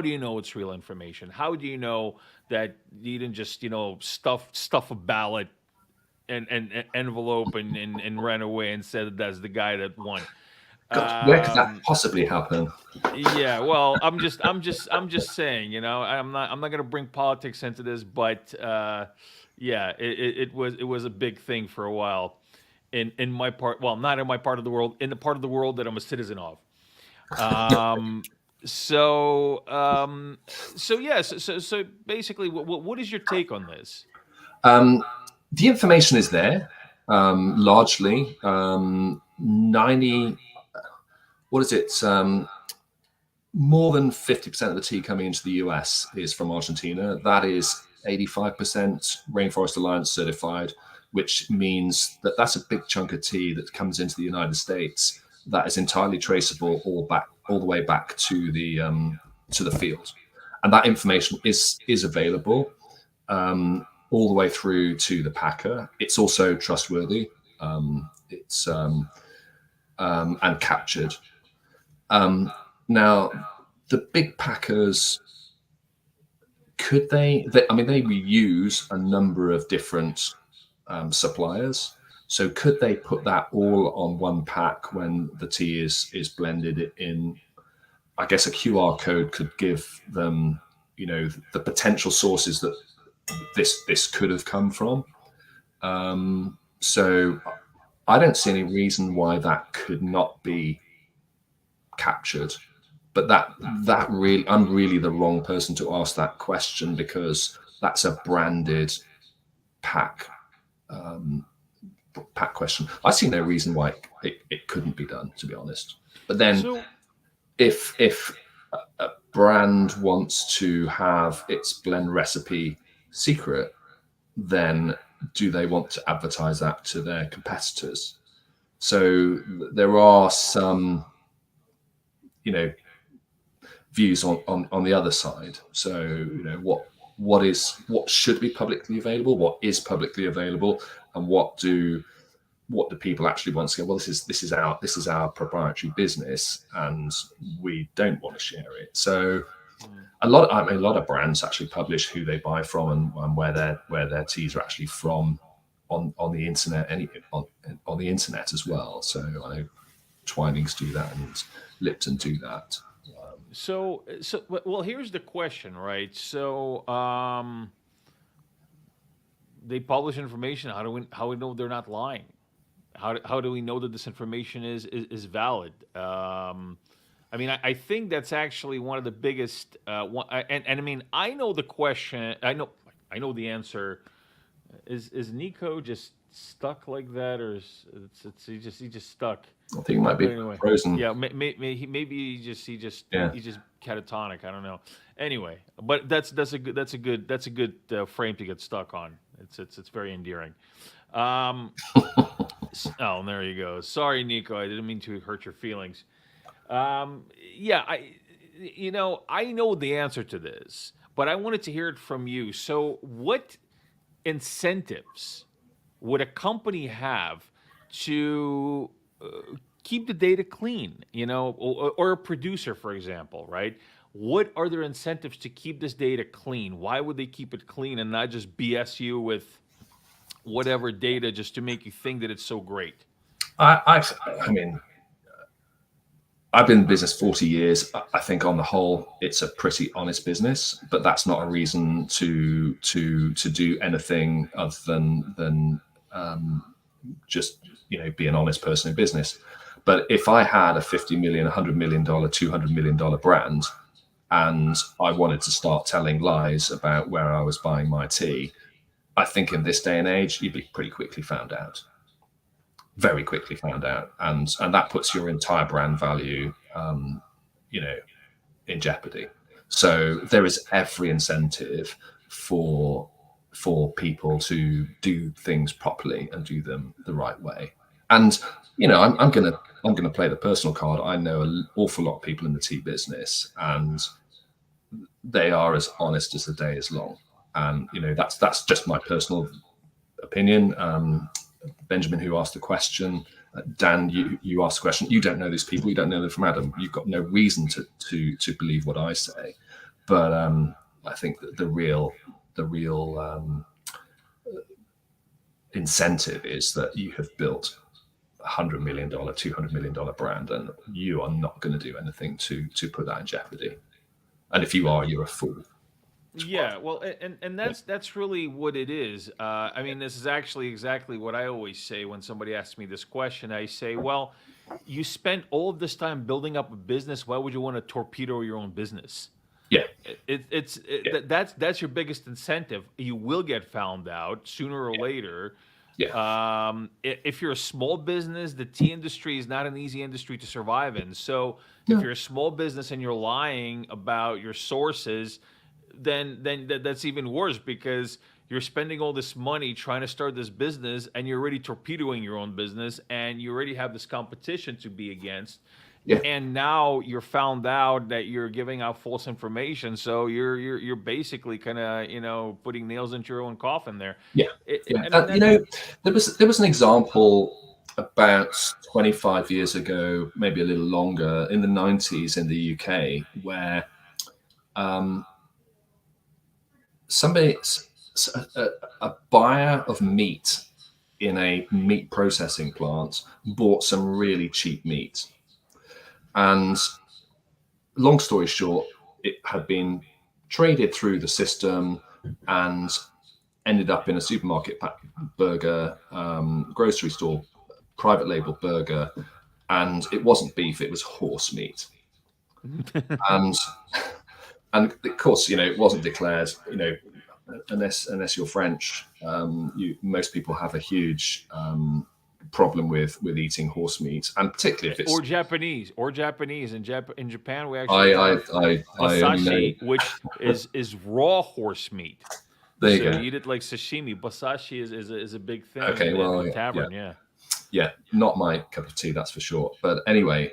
do you know it's real information? How do you know that you didn't just stuff a ballot and envelope and ran away and said that's the guy that won? God, where could that possibly happen? Yeah, well, I'm just saying. I'm not going to bring politics into this, but yeah, it was a big thing for a while. In my part, well, not in my part of the world, in the part of the world that I'm a citizen of. So basically, what is your take on this? The information is there, largely. 90, what is it? More than 50% of the tea coming into the US is from Argentina. That is 85% Rainforest Alliance certified, which means that that's a big chunk of tea that comes into the United States that is entirely traceable all the way back to the field, and that information is available all the way through to the packer. It's also trustworthy. It's and captured. Now, the big packers, could they reuse a number of different suppliers. So could they put that all on one pack when the tea is blended in? I guess a QR code could give them, the potential sources that this could have come from. So I don't see any reason why that could not be captured. But I'm really the wrong person to ask that question, because that's a branded pack question. I see no reason why it couldn't be done, to be honest. But then, if a brand wants to have its blend recipe secret, then do they want to advertise that to their competitors? So there are some, views on the other side. So what should be publicly available, what is publicly available, and what do people actually want to go, well, this is our proprietary business and we don't want to share it. So a lot of brands actually publish who they buy from and where their teas are actually from on the internet, on the internet as well. So I know Twinings do that and Lipton do that. So well, here's the question, right? So they publish information. How do we know they're not lying? How do we know that this information is valid? I think that's actually one of the biggest. I know the question. I know the answer. Is Nico just stuck like that, or is he just stuck? I think he might be frozen. Yeah, maybe he just catatonic. I don't know. Anyway, but that's a good frame to get stuck on. It's very endearing. Oh, there you go. Sorry, Nico. I didn't mean to hurt your feelings. Yeah, I know the answer to this, but I wanted to hear it from you. So what incentives would a company have to keep the data clean, or a producer, for example, right? What are their incentives to keep this data clean? Why would they keep it clean and not just BS you with whatever data just to make you think that it's so great? I mean, I've been in business 40 years. I think on the whole, it's a pretty honest business, but that's not a reason to do anything other than just be an honest person in business. But if I had a $50 million, $100 million, $200 million brand, and I wanted to start telling lies about where I was buying my tea, I think in this day and age, you'd be pretty quickly found out. Very quickly found out, and that puts your entire brand value, in jeopardy. So there is every incentive for people to do things properly and do them the right way. And I'm gonna play the personal card. I know an awful lot of people in the tea business, and they are as honest as the day is long. And that's just my personal opinion. Benjamin, who asked the question, Dan, you asked the question. You don't know these people. You don't know them from Adam. You've got no reason to believe what I say. But I think that the real incentive is that you have built $100 million, $200 million brand, and you are not going to do anything to put that in jeopardy. And if you are, you're a fool. Yeah, well, and that's really what it is. I mean, this is actually exactly what I always say when somebody asks me this question. I say, well, you spent all of this time building up a business. Why would you want to torpedo your own business? Yeah, that's your biggest incentive. You will get found out sooner or later. Yeah. If you're a small business, the tea industry is not an easy industry to survive in. So if you're a small business and you're lying about your sources, then that's even worse, because you're spending all this money trying to start this business and you're already torpedoing your own business, and you already have this competition to be against. Yeah. And now you're found out that you're giving out false information. So you're basically kind of putting nails into your own coffin there. Yeah. There was an example about 25 years ago, maybe a little longer, in the 90s in the UK, where a buyer of meat in a meat processing plant bought some really cheap meat. And long story short, it had been traded through the system and ended up in a supermarket burger, grocery store, private label burger. And it wasn't beef, it was horse meat. and of course, it wasn't declared, unless you're French, most people have a huge problem with eating horse meat, and particularly if it's or Japanese. In Japan, we actually have basashi, which is raw horse meat. There you so go. You eat it like sashimi. Basashi is a big thing. Okay, in well, the tavern, yeah, not my cup of tea, that's for sure. But anyway,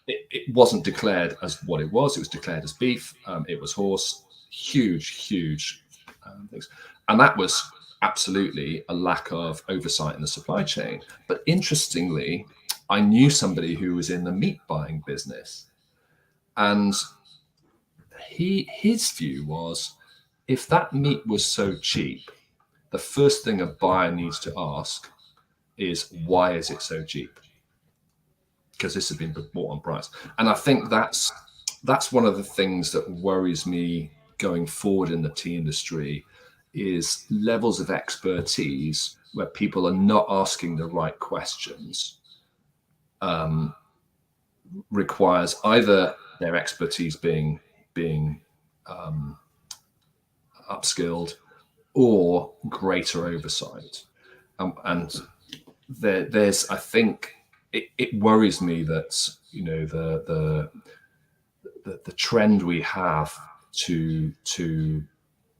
it wasn't declared as what it was. It was declared as beef. It was horse. Huge things, and that was absolutely a lack of oversight in the supply chain. But interestingly, I knew somebody who was in the meat buying business, and his view was, if that meat was so cheap, the first thing a buyer needs to ask is, why is it so cheap? Because this has been bought on price. And I think that's one of the things that worries me going forward in the tea industry, is levels of expertise where people are not asking the right questions. Requires either their expertise being upskilled, or greater oversight. And there's, I think, it worries me that the trend we have to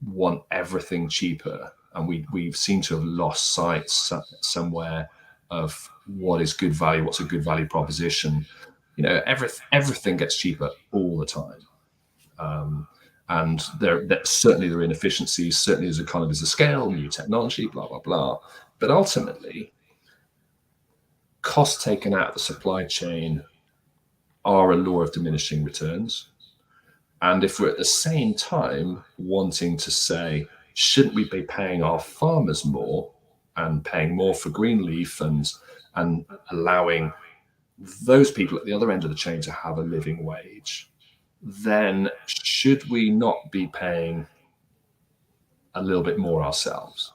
want everything cheaper, and we seem to have lost sight somewhere of what is good value, what's a good value proposition. Everything gets cheaper all the time, and certainly there are inefficiencies, certainly there's economies of scale, new technology, blah, blah, blah. But ultimately, costs taken out of the supply chain are a law of diminishing returns. And if we're at the same time wanting to say, shouldn't we be paying our farmers more and paying more for green leaf and allowing those people at the other end of the chain to have a living wage, then should we not be paying a little bit more ourselves?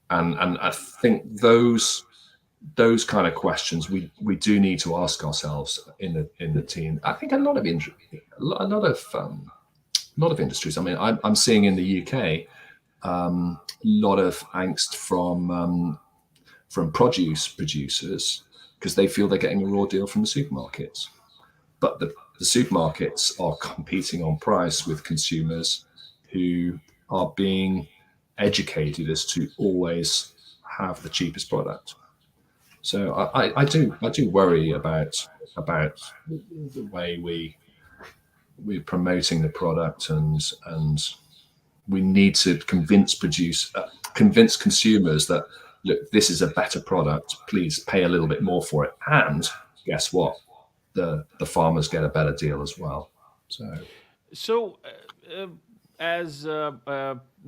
And I think those kind of questions we do need to ask ourselves in the team. I think a lot of industries. I mean, I'm seeing in the UK a lot of angst from produce producers because they feel they're getting a raw deal from the supermarkets, but the supermarkets are competing on price with consumers who are being educated as to always have the cheapest product. So I do worry about the way we're promoting the product, and we need to convince consumers that, look, this is a better product. Please pay a little bit more for it, and guess what? The farmers get a better deal as well. So, as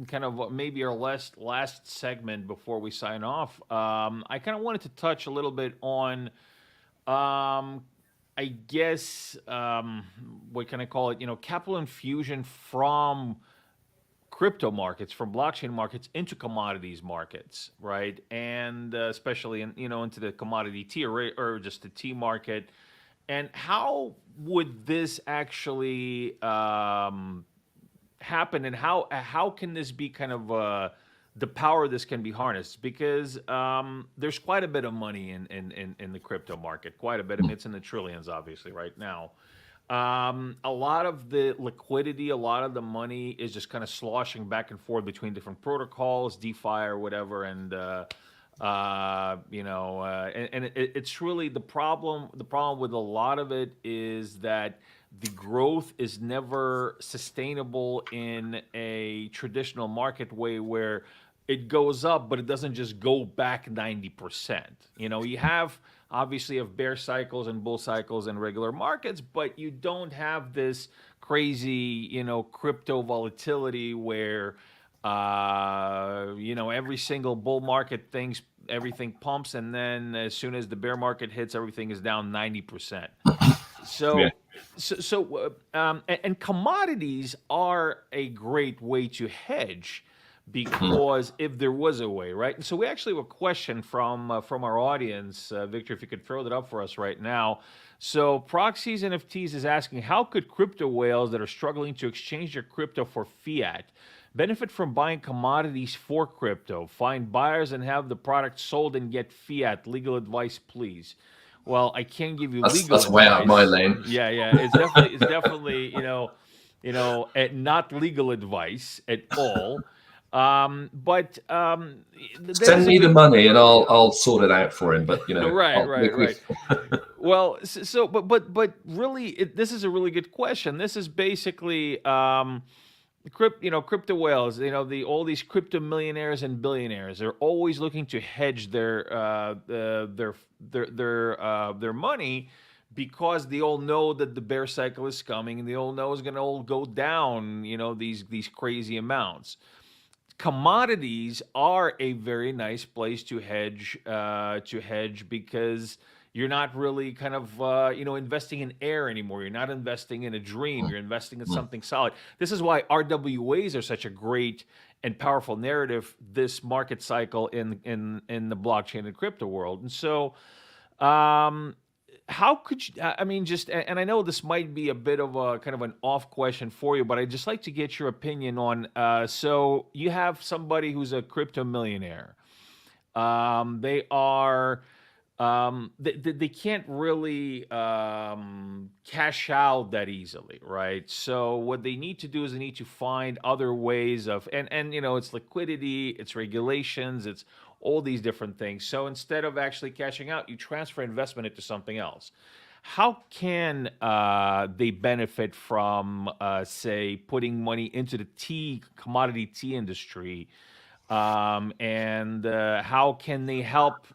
kind of maybe our last segment before we sign off, I kind of wanted to touch a little bit on, I guess, what can I call it? Capital infusion from crypto markets, from blockchain markets into commodities markets, right? And especially into the commodity tea or just the tea market. And how would this actually happen? And how can this be kind of the power of this can be harnessed? Because there's quite a bit of money in the crypto market, quite a bit. I mean, it's in the trillions, obviously, right now. A lot of the liquidity, a lot of the money is just kind of sloshing back and forth between different protocols, DeFi or whatever, and it's really the problem. The problem with a lot of it is that the growth is never sustainable in a traditional market way where it goes up, but it doesn't just go back 90%. You obviously have bear cycles and bull cycles in regular markets, but you don't have this crazy, crypto volatility where, every single bull market thinks everything pumps, and then as soon as the bear market hits, everything is down 90%. So, Yeah. And commodities are a great way to hedge because if there was a way, right? And so we actually have a question from our audience, Victor, if you could throw that up for us right now. So Proxies NFTs is asking, how could crypto whales that are struggling to exchange their crypto for fiat benefit from buying commodities for crypto? Find buyers and have the product sold and get fiat. Legal advice, please. Well, I can't give you legal advice. That's way out of my lane. Yeah. It's definitely not legal advice at all. But Send me the money and I'll sort it out for him. But right. Well, but really, this is a really good question. This is basically crypto whales. All these crypto millionaires and billionaires. They're always looking to hedge their money because they all know that the bear cycle is coming, and they all know it's going to all go down. These crazy amounts. Commodities are a very nice place to hedge because you're not really kind of investing in air anymore. You're not investing in a dream. You're investing in something solid. This is why RWAs are such a great and powerful narrative this market cycle in the blockchain and crypto world. And so, how could you? I mean, and I know this might be a bit of a kind of an off question for you, but I'd just like to get your opinion on. So you have somebody who's a crypto millionaire. They are. They can't really cash out that easily, right? So what they need to do is they need to find other ways of, and it's liquidity, it's regulations, it's all these different things. So instead of actually cashing out, you transfer investment into something else. how can they benefit from, say, putting money into the commodity tea industry, and how can they help?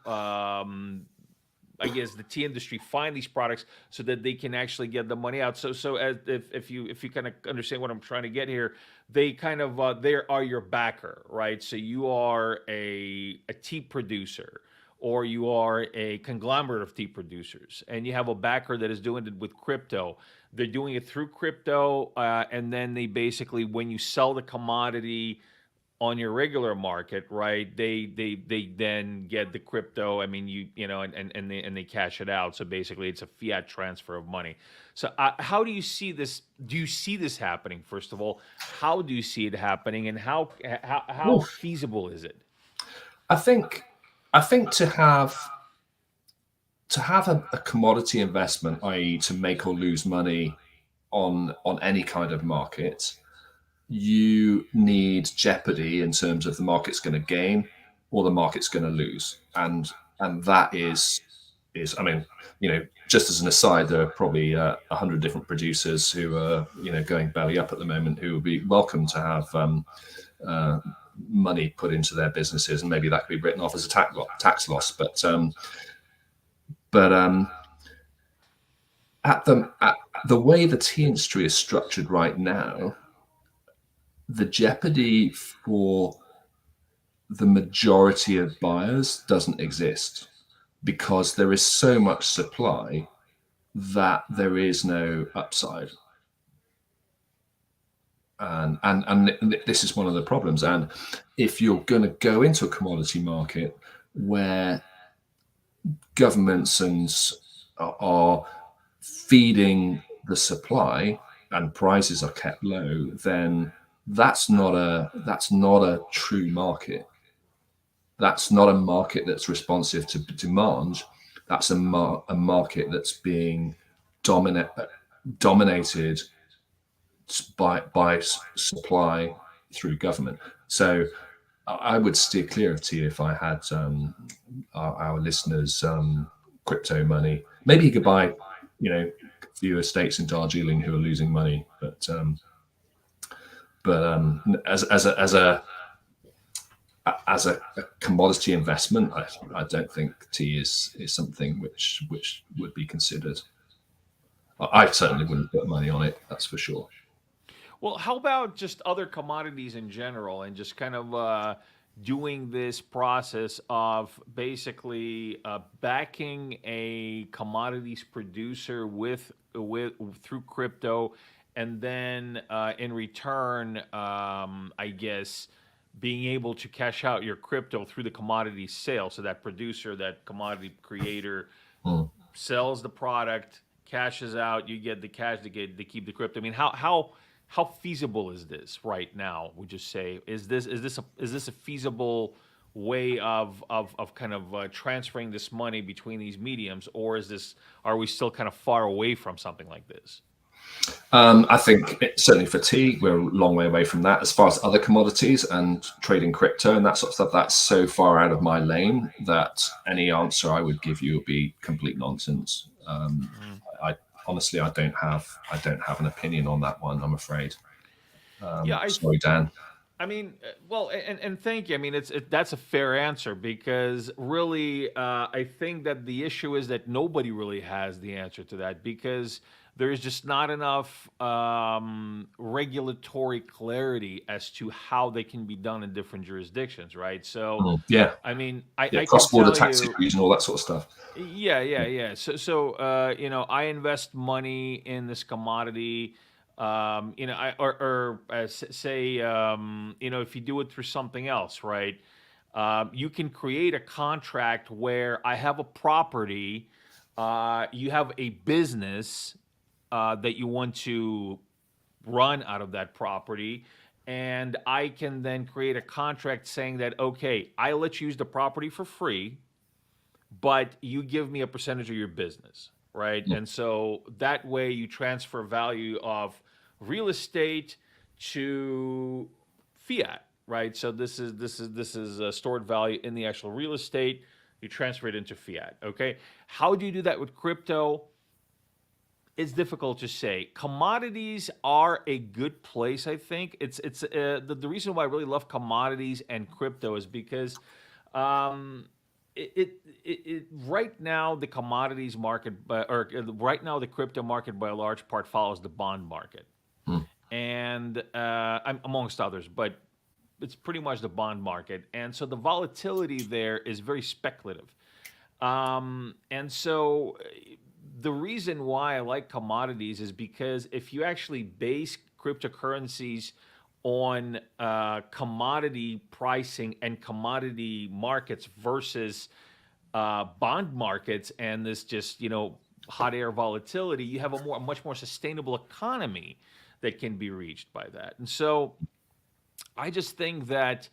I guess the tea industry find these products so that they can actually get the money out. So as if you kind of understand what I'm trying to get here, they kind of they are your backer, right? So you are a tea producer, or you are a conglomerate of tea producers, and you have a backer that is doing it with crypto. They're doing it through crypto, and then they basically, when you sell the commodity on your regular market, right? They then get the crypto. I mean, and they cash it out. So basically, it's a fiat transfer of money. So how do you see this? Do you see this happening? First of all, how do you see it happening, and how Oof. feasible is it? I think to have a commodity investment, i.e., to make or lose money on any kind of market, you need jeopardy in terms of the market's going to gain or the market's going to lose, and that is I mean, just as an aside, there are probably 100 different producers who are going belly up at the moment who would be welcome to have money put into their businesses, and maybe that could be written off as a tax loss. But at the way the tea industry is structured right now, the jeopardy for the majority of buyers doesn't exist, because there is so much supply that there is no upside. And this is one of the problems. And if you're going to go into a commodity market where governments are feeding the supply and prices are kept low, then that's not a true market. That's not a market that's responsive to demand. That's a market that's being dominated by supply through government. So I would steer clear of tea if I had our listeners' crypto money. Maybe you could buy, a few estates in Darjeeling who are losing money, but as a commodity investment, I don't think tea is something which would be considered. I certainly wouldn't put money on it, that's for sure. Well, how about just other commodities in general, and just kind of doing this process of basically backing a commodities producer with through crypto, and then in return, I guess, being able to cash out your crypto through the commodity sale. So that producer, that commodity creator, sells the product, cashes out, you get the cash, they keep the crypto. I mean, how feasible is this right now? Would you say is this a feasible way of kind of transferring this money between these mediums, or are we still kind of far away from something like this? I think certainly for tea, we're a long way away from that. As far as other commodities and trading crypto and that sort of stuff, that's so far out of my lane that any answer I would give you would be complete nonsense. Honestly, I don't have an opinion on that one, I'm afraid. Sorry, Dan. I mean, well, and thank you. I mean, that's a fair answer, because really, I think that the issue is that nobody really has the answer to that, because there is just not enough regulatory clarity as to how they can be done in different jurisdictions, right? So, yeah, I mean, I can cross-border tell tax you, issues and all that sort of stuff. yeah. So I invest money in this commodity. Say, if you do it through something else, right? You can create a contract where I have a property, you have a business that you want to run out of that property, and I can then create a contract saying that, okay, I let you use the property for free, but you give me a percentage of your business, right? Yeah. And so that way you transfer value of real estate to fiat, right? So this is a stored value in the actual real estate. You transfer it into fiat, okay? How do you do that with crypto? It's difficult to say. Commodities are a good place, I think. The reason why I really love commodities and crypto is because um, right now the commodities market, right now the crypto market by a large part follows the bond market, Hmm. and amongst others, but it's pretty much the bond market, and so the volatility there is very speculative. And so the reason why I like commodities is because if you actually base cryptocurrencies on commodity pricing and commodity markets versus bond markets and this just hot air volatility, you have a much more sustainable economy that can be reached by that. And so I just think that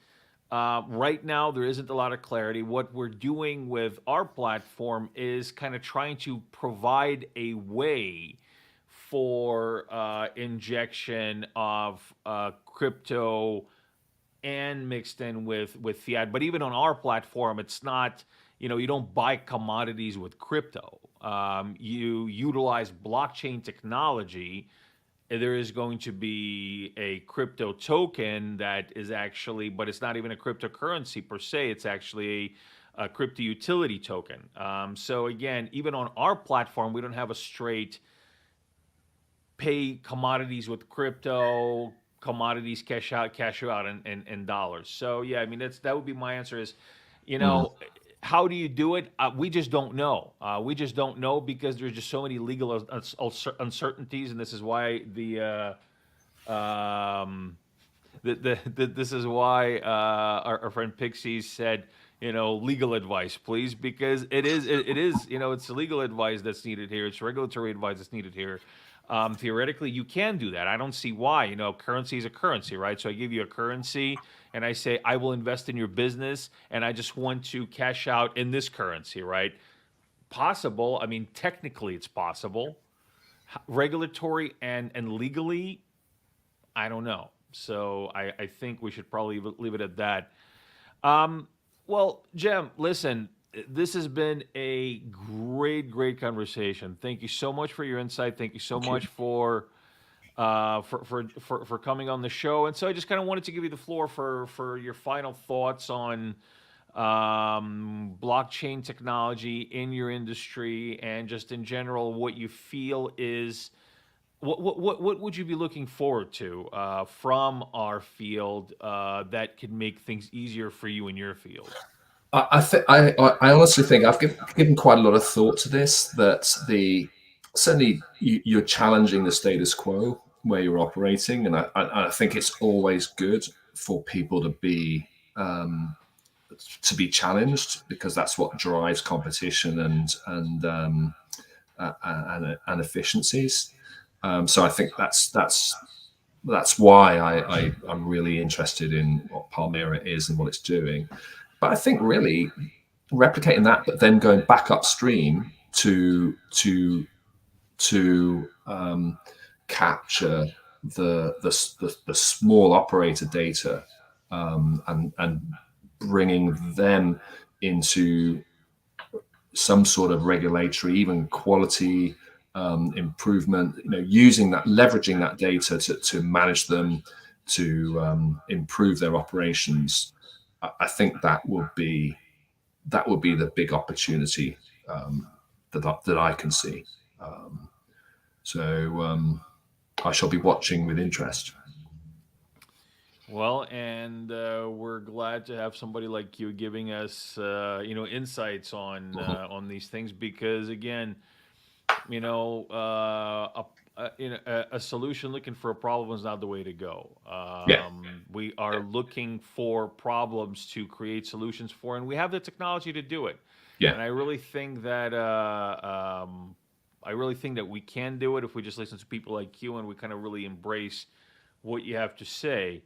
right now there isn't a lot of clarity. What we're doing with our platform is kind of trying to provide a way for injection of crypto and mixed in with fiat. But even on our platform, it's not, you don't buy commodities with crypto. You utilize blockchain technology. There is going to be a crypto token that is actually, but it's not even a cryptocurrency per se. It's actually a crypto utility token. So again, even on our platform, we don't have a straight pay commodities with crypto, commodities cash you out in dollars. So yeah, I mean that would be my answer is, how do you do it? We just don't know. We just don't know because there's just so many legal uncertainties, and this is why this is why our friend Pixies said, legal advice, please, because it is, it's legal advice that's needed here. It's regulatory advice that's needed here. Theoretically, you can do that. I don't see why. Currency is a currency, right? So I give you a currency and I say, I will invest in your business and I just want to cash out in this currency, right? Possible. I mean, technically it's possible. Regulatory and legally, I don't know. So I think we should probably leave it at that. Well, Jem, listen, this has been a great conversation. Thank you so much for your insight. Thank you so much for coming on the show. And so I just kind of wanted to give you the floor for your final thoughts on blockchain technology in your industry and just in general what you feel is what would you be looking forward to from our field that could make things easier for you in your field? I honestly think I've given quite a lot of thought to this. That certainly you're challenging the status quo where you're operating, and I think it's always good for people to be challenged because that's what drives competition and efficiencies. So I think that's why I'm really interested in what Palmyra is and what it's doing. But I think really replicating that, but then going back upstream to capture the small operator data and bringing them into some sort of regulatory, even quality improvement. Leveraging that data to manage them, to improve their operations. I think that would be the big opportunity that I can see. So I shall be watching with interest. Well, and we're glad to have somebody like you giving us, insights on these things because, again, a solution looking for a problem is not the way to go. We are looking for problems to create solutions for, and we have the technology to do it. And I really think that we can do it if we just listen to people like you and we kind of really embrace what you have to say.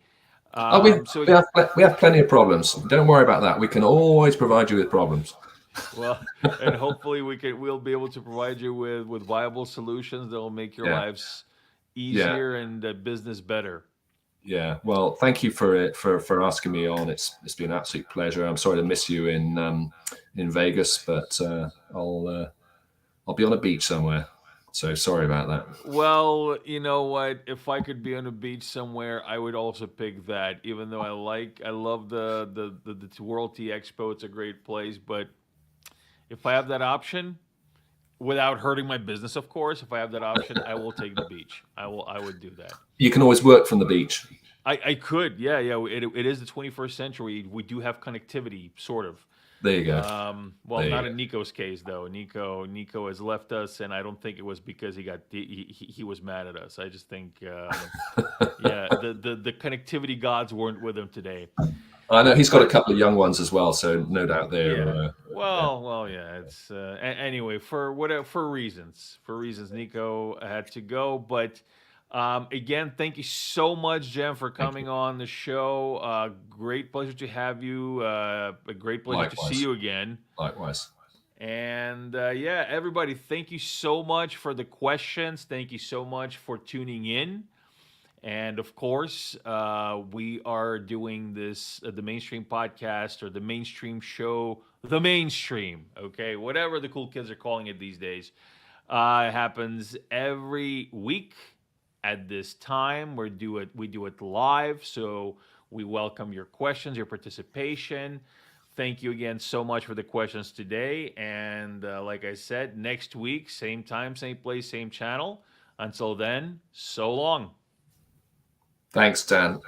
We have plenty of problems. Don't worry about that. We can always provide you with problems. Well, and hopefully we'll be able to provide you with viable solutions that will make your lives easier and business better. Yeah. Well, thank you for asking me on. It's been an absolute pleasure. I'm sorry to miss you in Vegas, but I'll be on a beach somewhere. So sorry about that. Well, you know what? If I could be on a beach somewhere, I would also pick that. Even though I love the World Tea Expo. It's a great place, but if I have that option, without hurting my business, of course, if I have that option, I will take the beach. I would do that. You can always work from the beach. I could, yeah. It is the 21st century. We do have connectivity, sort of. There you go. Well, There you not go. in Nico's case though. Nico has left us, and I don't think it was because he was mad at us. I just think, yeah, the connectivity gods weren't with him today. I know he's got a couple of young ones as well, so no doubt they're. Yeah. Well, yeah. It's anyway for reasons. Nico had to go, but again, thank you so much, Jem, for coming on the show. Great pleasure to have you. A great pleasure to Likewise. see you again. Likewise. And yeah, everybody, thank you so much for the questions. Thank you so much for tuning in. And of course, we are doing this, the Mainstream podcast or the Mainstream show, the Mainstream, okay? Whatever the cool kids are calling it these days. Happens every week at this time. We do it live, so we welcome your questions, your participation. Thank you again so much for the questions today. And like I said, next week, same time, same place, same channel. Until then, so long. Thanks, Dan.